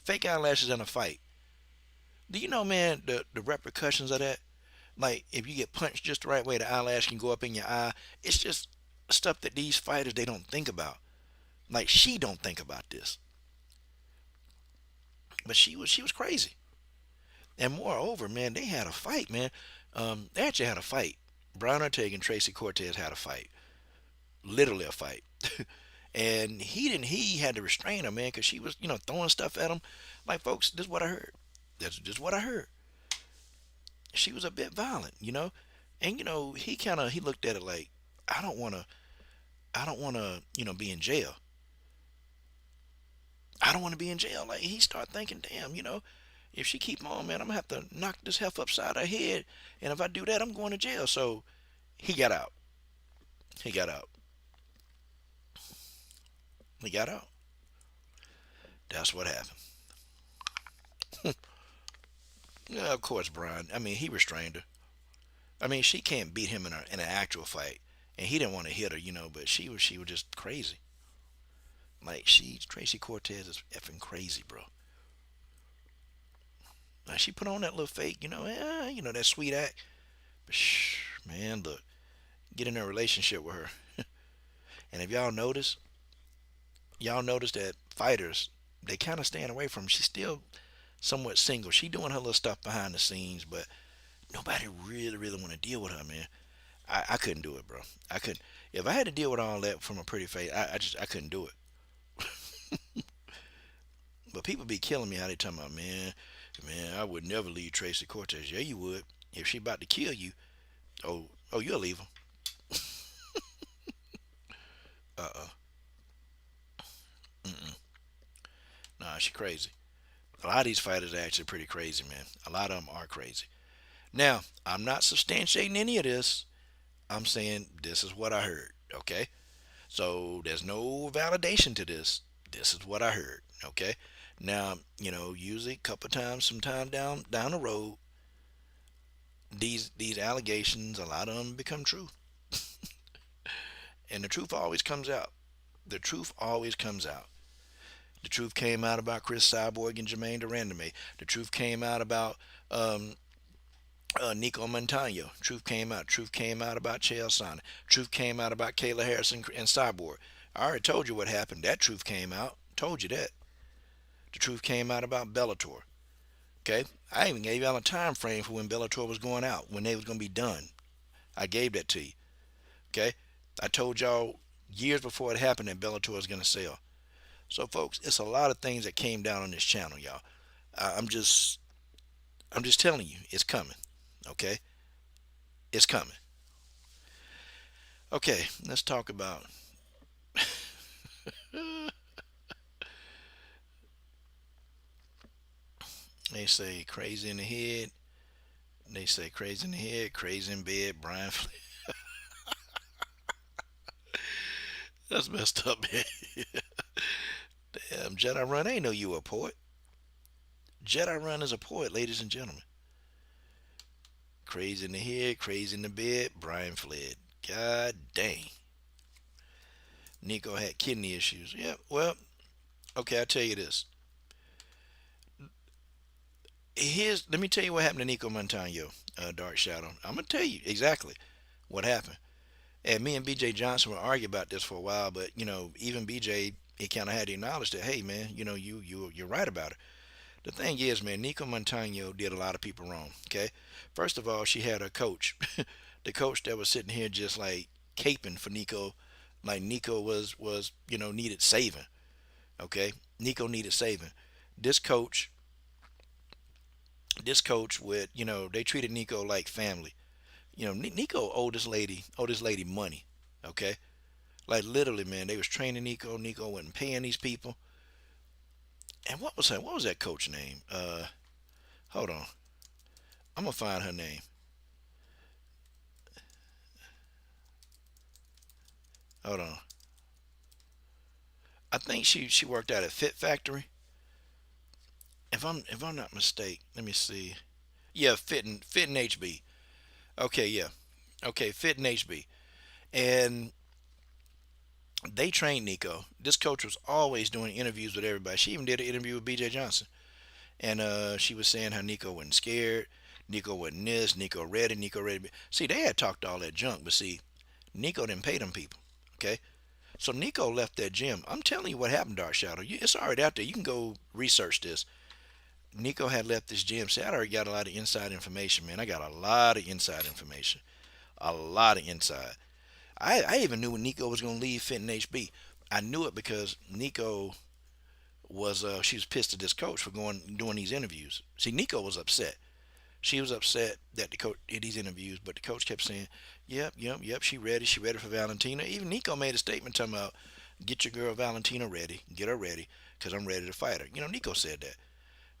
Fake eyelashes in a fight. Do you know, man, the repercussions of that? Like, if you get punched just the right way, the eyelash can go up in your eye. It's just stuff that these fighters, they don't think about. Like, she don't think about this. But she was crazy. And moreover, man, they had a fight, man. They actually had a fight. Brian Ortega and Tracy Cortez had a fight. Literally a fight. And he had to restrain her, man, because she was, throwing stuff at him. Like, folks, this is what I heard. That's just what I heard. She was a bit violent, And, he looked at it like, I don't want to, be in jail. I don't want to be in jail. Like, he started thinking, damn, if she keep on, man, I'm going to have to knock this heifer upside her head. And if I do that, I'm going to jail. So he got out. He got out. He got out. That's what happened. Yeah, of course, Brian. I mean, he restrained her. I mean, she can't beat him in an actual fight. And he didn't want to hit her, but she was just crazy. Like, Tracy Cortez is effing crazy, bro. Now, she put on that little fake, that sweet act. But man, look, get in a relationship with her. And if y'all notice that fighters, they kind of staying away from her. She's still somewhat single. She doing her little stuff behind the scenes, but nobody really, really want to deal with her, man. I couldn't do it, bro. I couldn't. If I had to deal with all that from a pretty face, I couldn't do it. But people be killing me how they talking about, man, I would never leave Tracy Cortez. Yeah, you would. If she about to kill you, oh, you'll leave her. Nah, she crazy. A lot of these fighters are actually pretty crazy, man. A lot of them are crazy. Now, I'm not substantiating any of this. I'm saying this is what I heard, okay? So there's no validation to this. This is what I heard, okay? Now, usually a couple times, sometime down the road, these allegations, a lot of them become true. And the truth always comes out. The truth always comes out. The truth came out about Chris Cyborg and Jermaine Durandame. The truth came out about Nico Montano. Truth came out. Truth came out about Chael Sonnen. Truth came out about Kayla Harrison and Cyborg. I already told you what happened. That truth came out. Told you that. The truth came out about Bellator. Okay? I even gave y'all a time frame for when Bellator was going out, when they was going to be done. I gave that to you. Okay? I told y'all years before it happened that Bellator was going to sell. So, folks, it's a lot of things that came down on this channel, y'all. I'm just telling you, it's coming. Okay? It's coming. Okay, let's talk about They say crazy in the head. They say crazy in the head, crazy in bed. Brian Flynn. That's messed up, man. Damn, Jedi Run. I ain't know you were a poet. Jedi Run is a poet, ladies and gentlemen. Crazy in the head, crazy in the bed. Brian fled. God dang. Nico had kidney issues. Yeah, well, okay, I'll tell you this. Let me tell you what happened to Nico Montano, Dark Shadow. I'm gonna tell you exactly what happened. And me and BJ Johnson were arguing about this for a while, but even BJ, he kind of had to acknowledge that, hey man, you're right about it. The thing is, man, Nico Montano did a lot of people wrong. Okay, first of all, she had a coach, the coach that was sitting here just like caping for Nico, like Nico was needed saving. Okay, Nico needed saving. This coach, this coach with they treated Nico like family. Nico owed this lady money. Okay, like literally, man, they was training Nico. Nico wasn't paying these people. And what was that coach name? Hold on, I'm gonna find her name. Hold on. I think she worked out at Fit Factory. If I'm not mistaken, let me see. Yeah, Fit and HB. Okay, yeah. Okay, Fit and HB. And they trained Nico. This coach was always doing interviews with everybody. She even did an interview with BJ Johnson. And she was saying how Nico wasn't scared, Nico wasn't this, Nico ready, Nico ready. See, they had talked all that junk, but see, Nico didn't pay them people. Okay? So Nico left that gym. I'm telling you what happened, Dark Shadow. It's already out there. You can go research this. Nico had left this gym. See, I already got a lot of inside information, man. I got a lot of inside information. A lot of inside. I even knew when Nico was going to leave Fit and HB. I knew it because Nico she was pissed at this coach for doing these interviews. See, Nico was upset. She was upset that the coach did these interviews, but the coach kept saying, "Yep, yep, yep, she ready for Valentina." Even Nico made a statement talking about, "Get your girl Valentina ready, get her ready, cause I'm ready to fight her." Nico said that.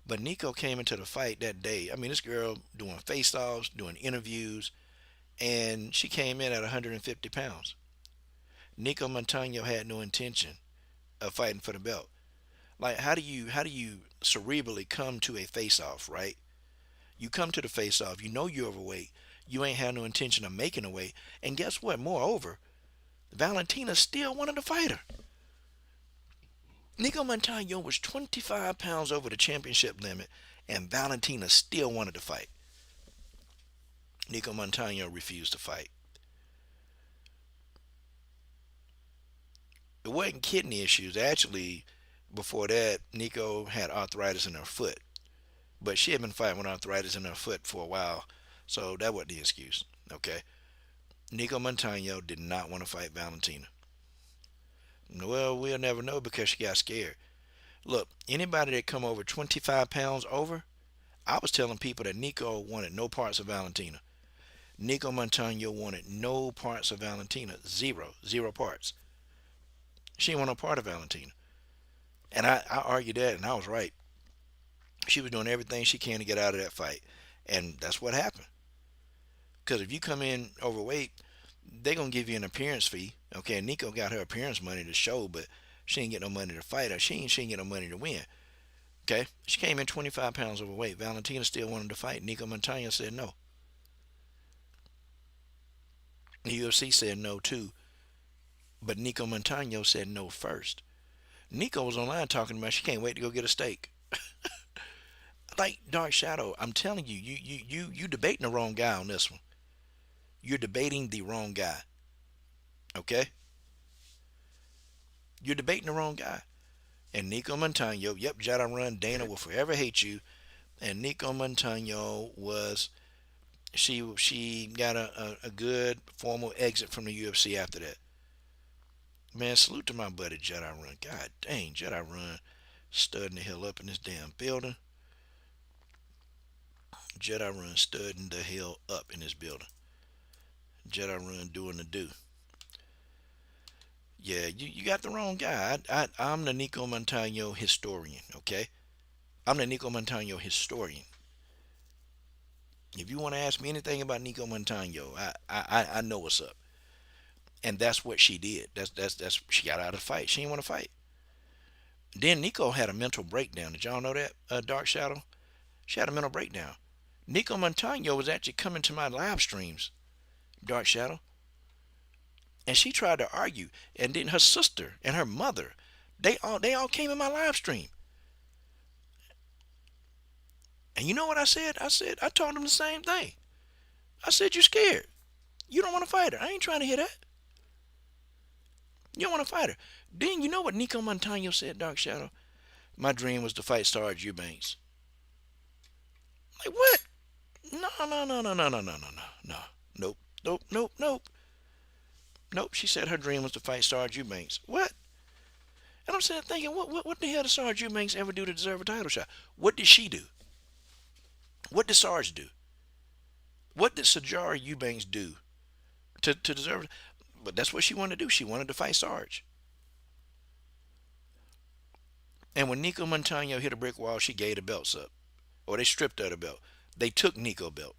But Nico came into the fight that day. I mean, this girl doing face-offs, doing interviews, and she came in at 150 pounds. Nico Montano had no intention of fighting for the belt. Like, how do you cerebrally come to a face-off, right? You come to the face-off, you know you're overweight, you ain't had no intention of making a weight, and guess what? Moreover, Valentina still wanted to fight her. Nico Montano was 25 pounds over the championship limit, and Valentina still wanted to fight. Nico Montano refused to fight. It wasn't kidney issues. Actually, before that, Nico had arthritis in her foot. But she had been fighting with arthritis in her foot for a while, so that wasn't the excuse. Okay. Nico Montano did not want to fight Valentina. Well, we'll never know because she got scared. Look, anybody that come over 25 pounds over, I was telling people that Nico wanted no parts of Valentina. Nico Montano wanted no parts of Valentina. Zero parts. She didn't want no part of Valentina. And I argued that, and I was right. She was doing everything she can to get out of that fight. And that's what happened. Because if you come in overweight, they're going to give you an appearance fee. Okay, Nico got her appearance money to show, but she ain't get no money to fight her. She ain't get no money to win. Okay, she came in 25 pounds overweight. Valentina still wanted to fight. Nico Montano said no. The UFC said no too. But Nico Montano said no first. Nico was online talking about she can't wait to go get a steak. Like Dark Shadow, I'm telling you, you debating the wrong guy on this one. You're debating the wrong guy. Okay? You're debating the wrong guy. And Nico Montano, yep, Jedi Run, Dana will forever hate you. And Nico Montano she got a good formal exit from the UFC after that. Man, salute to my buddy Jedi Run. God dang, Jedi Run studding the hell up in this damn building. Jedi Run studding the hell up in this building. Jedi Run doing the do. Yeah, you got the wrong guy. I'm the Nico Montano historian, okay? I'm the Nico Montano historian. If you want to ask me anything about Nico Montano, I know what's up. And that's what she did. That's she got out of the fight. She didn't want to fight. Then Nico had a mental breakdown. Did y'all know that? Dark Shadow. She had a mental breakdown. Nico Montano was actually coming to my live streams. Dark Shadow. And she tried to argue. And then her sister and her mother, they all came in my live stream. And you know what I said? I told them the same thing. I said, you scared. You don't want to fight her. I ain't trying to hear that. You don't want to fight her. Then you know what Nico Montano said, Dark Shadow? My dream was to fight Sarge Eubanks. Like what? No. No. Nope. Nope. She said her dream was to fight Sarge Eubanks. What? And I'm sitting there thinking, what the hell did Sarge Eubanks ever do to deserve a title shot? What did she do? What did Sarge do? What did Sajara Eubanks do to deserve it? But that's what she wanted to do. She wanted to fight Sarge. And when Nico Montano hit a brick wall, she gave the belts up. Or they stripped her the belt. They took Nico belt.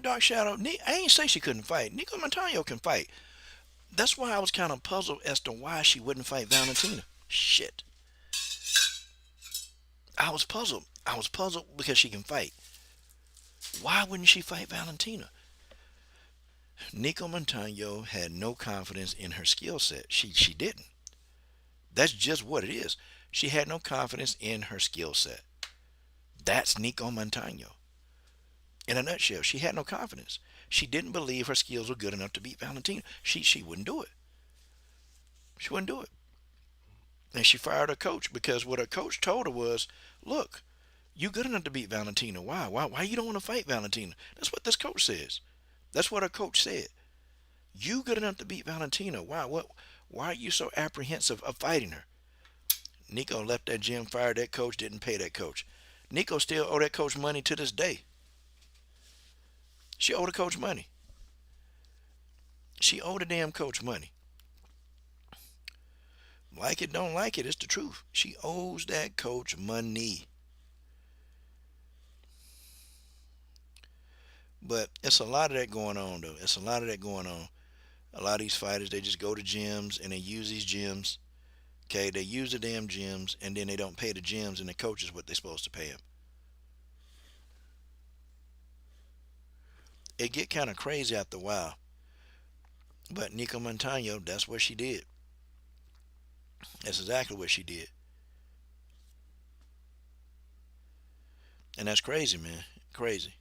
Dark Shadow. I ain't say she couldn't fight. Nico Montano can fight. That's why I was kind of puzzled as to why she wouldn't fight Valentina. Shit. I was puzzled. Because she can fight. Why wouldn't she fight Valentina? Nico Montano had no confidence in her skill set. She didn't. That's just what it is. She had no confidence in her skill set. That's Nico Montano. In a nutshell, she had no confidence. She didn't believe her skills were good enough to beat Valentina. She wouldn't do it. She wouldn't do it. And she fired her coach because what her coach told her was, look, you good enough to beat Valentina. Why you don't want to fight Valentina? That's what this coach says. That's what her coach said. You good enough to beat Valentina. Why are you so apprehensive of fighting her? Nico left that gym, fired that coach, didn't pay that coach. Nico still owe that coach money to this day. She owed the coach money. She owed the damn coach money. Like it, don't like it, it's the truth. She owes that coach money. But it's a lot of that going on, though. It's a lot of that going on. A lot of these fighters, they just go to gyms and they use these gyms. Okay, they use the damn gyms and then they don't pay the gyms and the coaches what they're supposed to pay them. It get kind of crazy after a while. But Nico Montano, that's what she did. That's exactly what she did. And that's crazy, man. Crazy.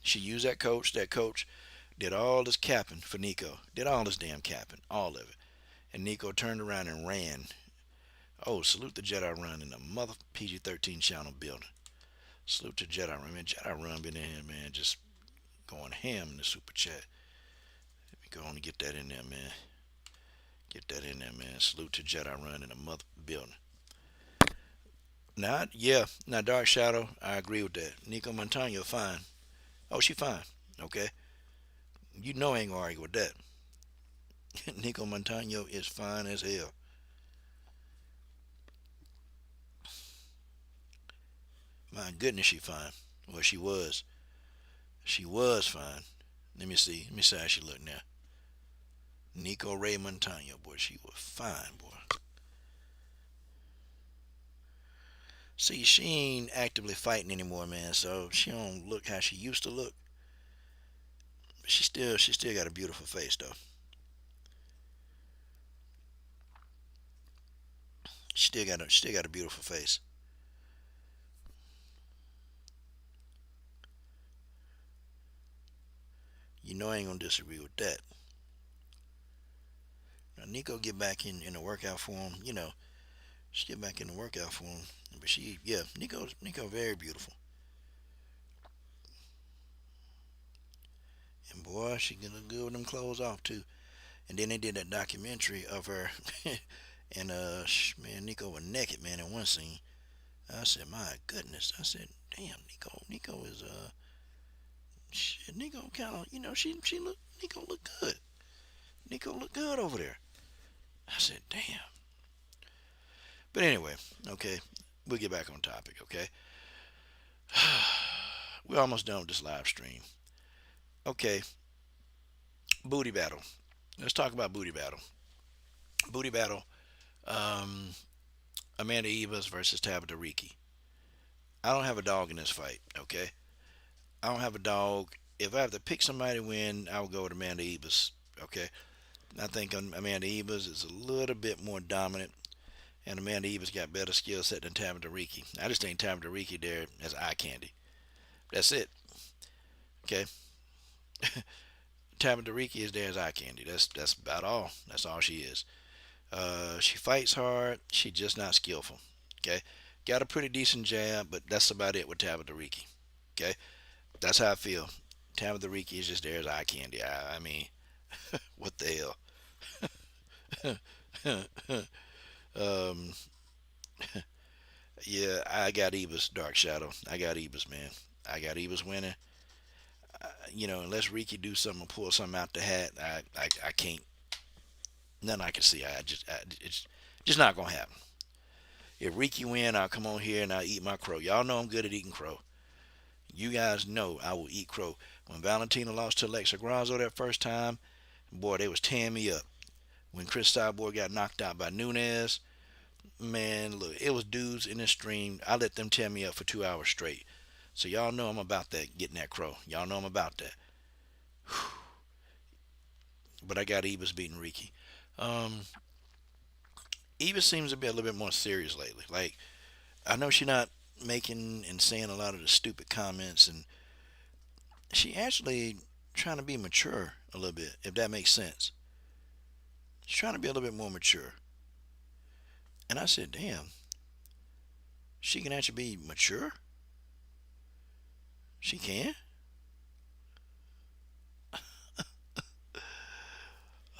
She used that coach. That coach did all this capping for Nico. Did all this damn capping. All of it. And Nico turned around and ran. Oh, salute the Jedi Run in the mother PG-13 channel building. Salute to Jedi Run. Man, Jedi Run been in here, man, just going ham in the super chat. Let me go on and get that in there, man. Get that in there, man. Salute to Jedi Run in the mother building. Now, Dark Shadow, I agree with that. Nico Montano, fine. Oh, she fine. Okay. You know I ain't gonna argue with that. Nico Montano is fine as hell. My goodness, she fine. Well, she was. She was fine. Let me see. Let me see how she look now. Nico Ray Montano, boy, she was fine, boy. See, she ain't actively fighting anymore, man, so she don't look how she used to look. She still got a beautiful face, though. She still got a beautiful face. You know I ain't gonna disagree with that. Now Nico get back in the workout form, you know. She get back in the workout form. But Nico very beautiful. And boy, she can look good with them clothes off too. And then they did that documentary of her and man, Nico was naked, man, in one scene. I said, my goodness. I said, damn, Nico is shit, Nico kind of, you know, she look, Nico look good. Nico look good over there. I said, damn. But anyway, okay, we'll get back on topic, okay? We're almost done with this live stream. Okay, booty battle. Let's talk about booty battle. Booty battle. Um, Amanda Ebas versus Tabitha Ricci. I don't have a dog in this fight, okay? I don't have a dog. If I have to pick somebody to win, I would go with Amanda Ebas, okay? I think Amanda Ebas is a little bit more dominant, and Amanda Ebas got better skill set than Tabitha Ricci. I just think Tabitha Ricci there as eye candy. That's it, okay? Tabitha Ricci is there as eye candy. That's about all. That's all she is. She fights hard. She's just not skillful. Okay, got a pretty decent jab, but that's about it with Tabitha Ricci. Okay, that's how I feel. Tabitha Ricci is just there as eye candy. I mean, what the hell? Yeah, I got Ebas Dark Shadow. I got Ebas, man. I got Ebas winning. Unless Ricci do something or pull something out the hat, I can't. Nothing I can see. It's just not gonna happen. If Ricci win, I'll come on here and I'll eat my crow. Y'all know I'm good at eating crow. You guys know I will eat crow. When Valentina lost to Alexa Grasso that first time, boy, they was tearing me up. When Chris Cyborg got knocked out by Nunes, man, look, it was dudes in the stream. I let them tear me up for 2 hours straight. So y'all know I'm about that, getting that crow. Y'all know I'm about that. But I got Ebas beating Ricci. Eva seems to be a little bit more serious lately. Like, I know she's not making and saying a lot of the stupid comments, and she actually trying to be mature a little bit, if that makes sense. She's trying to be a little bit more mature. And I said, damn, she can actually be mature? She can?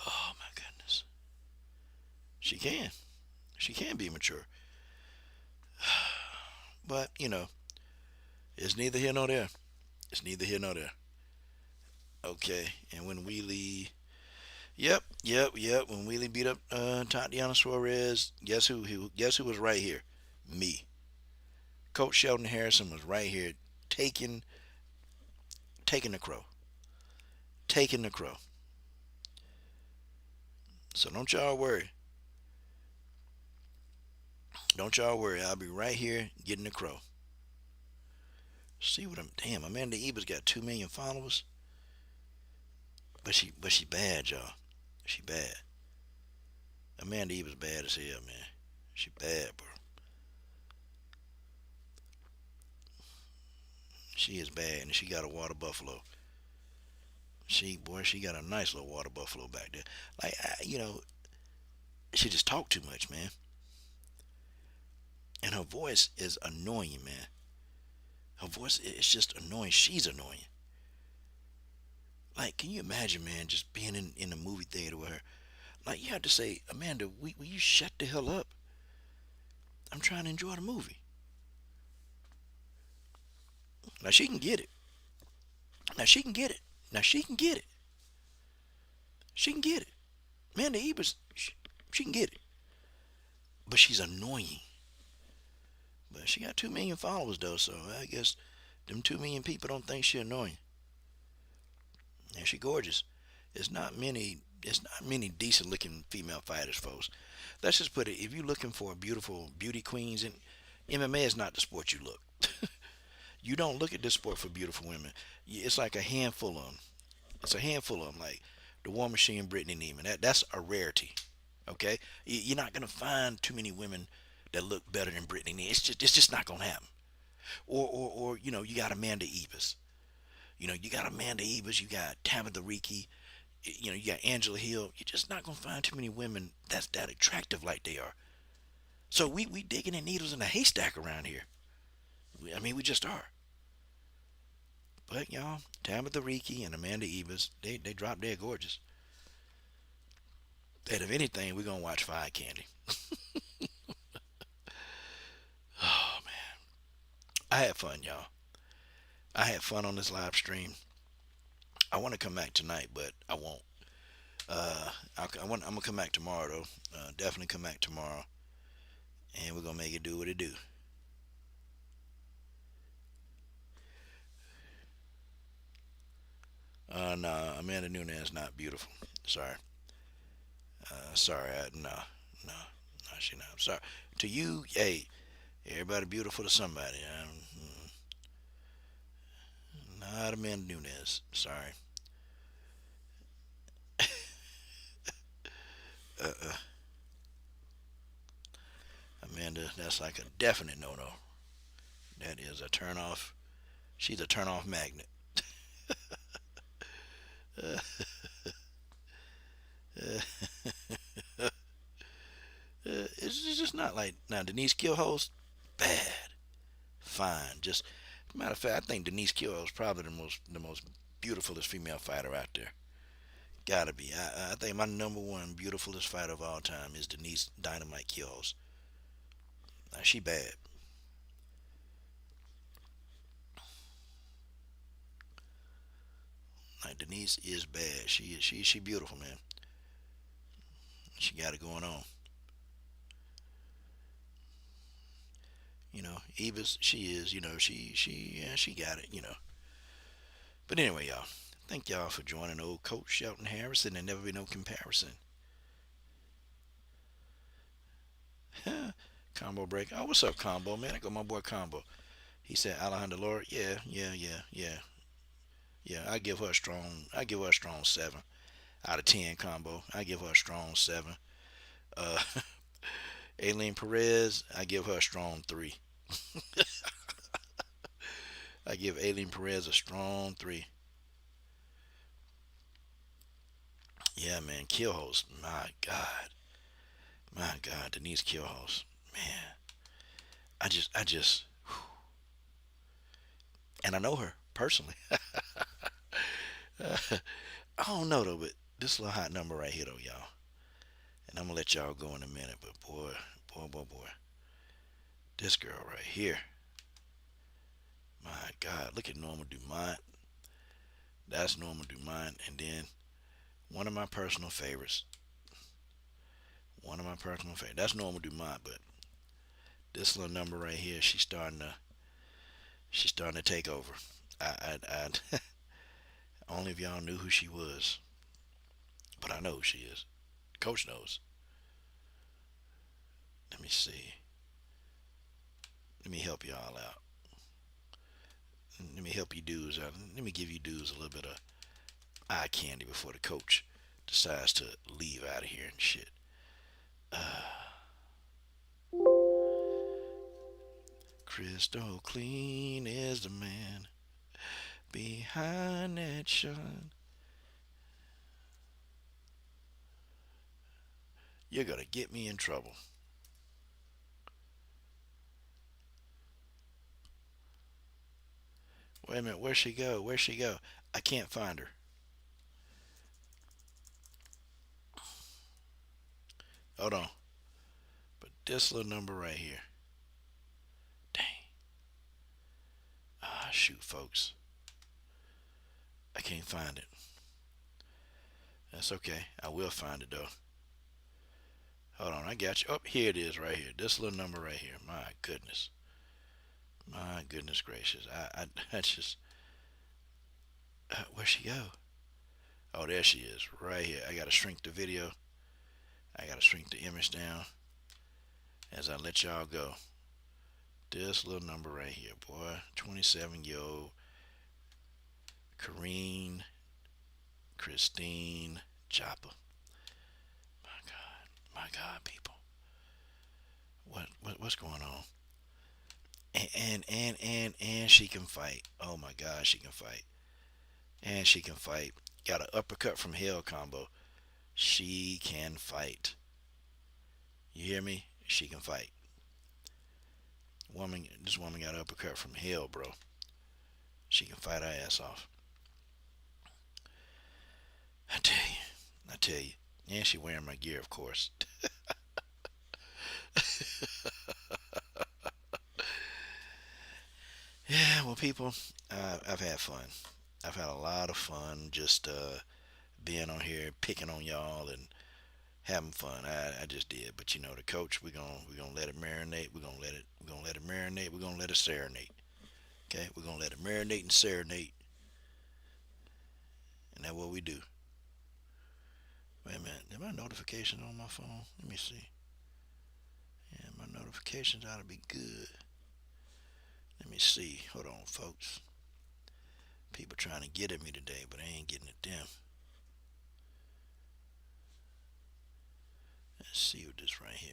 Oh my goodness. She can. She can be mature. But, it's neither here nor there. It's neither here nor there. Okay, and when Wheelie... Yep. When Wheelie beat up Tatiana Suarez, guess who was right here? Me. Coach Sheldon Harrison was right here taking the crow. Taking the crow. So don't y'all worry. Don't y'all worry. I'll be right here getting the crow. See what I'm... Damn, Amanda Ebas got 2 million followers. But she bad, y'all. She bad. Amanda Ebas bad as hell, man. She bad, bro. She is bad, and she got a water buffalo. She got a nice little water buffalo back there. Like, she just talk too much, man. And her voice is annoying, man. Her voice is just annoying. She's annoying. Like, can you imagine, man, just being in the movie theater with her? Like, you have to say, Amanda, will you shut the hell up? I'm trying to enjoy the movie. Now, she can get it. She can get it. Amanda Ebas, she can get it. But she's annoying. But she got 2 million followers, though, so I guess them 2 million people don't think she's annoying. And she gorgeous. It's not many decent looking female fighters, folks. Let's just put it, if you're looking for beautiful beauty queens, and MMA is not the sport you look. You don't look at this sport for beautiful women. It's like a handful of them. It's a handful of them, like the War Machine, Brittany Neiman. That's a rarity. Okay, you're not gonna find too many women that look better than Brittany. It's just not gonna happen. Or you got Amanda Ebas. You got Amanda Ebas. You got Tabitha Ricci. You got Angela Hill. You're just not gonna find too many women that's that attractive like they are. So we digging in needles in a haystack around here. We just are. But y'all, Tabitha Ricci and Amanda Ebas, they drop dead gorgeous. And if anything, we're gonna watch Fire Candy. Oh man, I had fun, y'all. I had fun on this live stream. I want to come back tonight, but I won't. I'm gonna come back tomorrow though. Definitely come back tomorrow, and we're gonna make it do what it do. Nah, Amanda Nunes not beautiful. Sorry. Sorry. No, she not. I'm sorry. To you, hey, everybody beautiful to somebody. Not Amanda Nunes. Sorry. Uh, Amanda, that's like a definite no-no. That is a turn off. She's a turn off magnet. Uh, it's just not like now Denise Killhouse, bad, fine. Just matter of fact, I think Denise Killhouse is probably the most beautifulest female fighter out there. Gotta be. I think my number one beautifulest fighter of all time is Denise Dynamite Killhouse. She bad. Like Denise is bad. She beautiful, man. She got it going on. Eva's she is. She got it. But anyway, y'all. Thank y'all for joining old Coach Shelton Harrison and never be no comparison. Combo break. Oh, what's up, Combo, man? I got my boy Combo. He said Alejandro Lord. Yeah. I give her a strong 7 out of 10. Combo. I give her a strong 7. Uh, Aileen Perez. I give her a strong 3. I give Aileen Perez a strong 3. Yeah, man. Killhouse. My God, Denise Killhouse. Man, I just, and I know her personally. I don't know though, but this little hot number right here though, y'all. And I'm gonna let y'all go in a minute, but boy, this girl right here. My God, look at Norma Dumont. That's Norma Dumont, and then one of my personal favorites. That's Norma Dumont, but this little number right here, she's starting to take over. I only if y'all knew who she was, but I know who she is. Coach knows. Let me see. Let me help y'all out. Let me help you dudes out. Let me give you dudes a little bit of eye candy before the coach decides to leave out of here and shit. Crystal clean is the man behind that shine. You're gonna get me in trouble. Wait a minute, where'd she go? I can't find her. Hold on. But this little number right here. Dang. Shoot, folks. I can't find it. That's okay. I will find it though. Hold on, I got you. Oh, here it is right here. This little number right here. My goodness. My goodness gracious. I just. Where'd she go? Oh, there she is. Right here. I gotta shrink the video. I gotta shrink the image down as I let y'all go. This little number right here, boy. 27-year-old Christine Chopper. My God, people. What's going on? And she can fight. Oh my God, she can fight. And she can fight. Got an uppercut from hell combo. She can fight. You hear me? She can fight. This woman got an uppercut from hell, bro. She can fight her ass off. I tell you. And she wearing my gear, of course. Yeah, well, people, I've had fun. I've had a lot of fun just being on here, picking on y'all, and having fun. I just did. But you know, the coach, we're gonna let it marinate. We're gonna let it marinate. We're gonna let it serenade. Okay, we're gonna let it marinate and serenade, and that's what we do. Wait a minute, did my notifications on my phone? Let me see. Yeah, my notifications ought to be good. Let me see. Hold on, folks. People trying to get at me today, but I ain't getting at them. Let's see what this right here.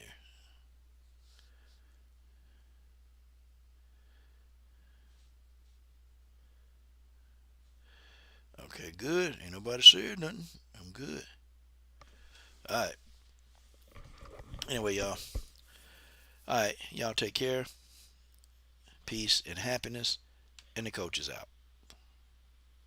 Okay, good. Ain't nobody said nothing. I'm good. Alright. Anyway, y'all. Alright, y'all take care. Peace and happiness. And the coach is out.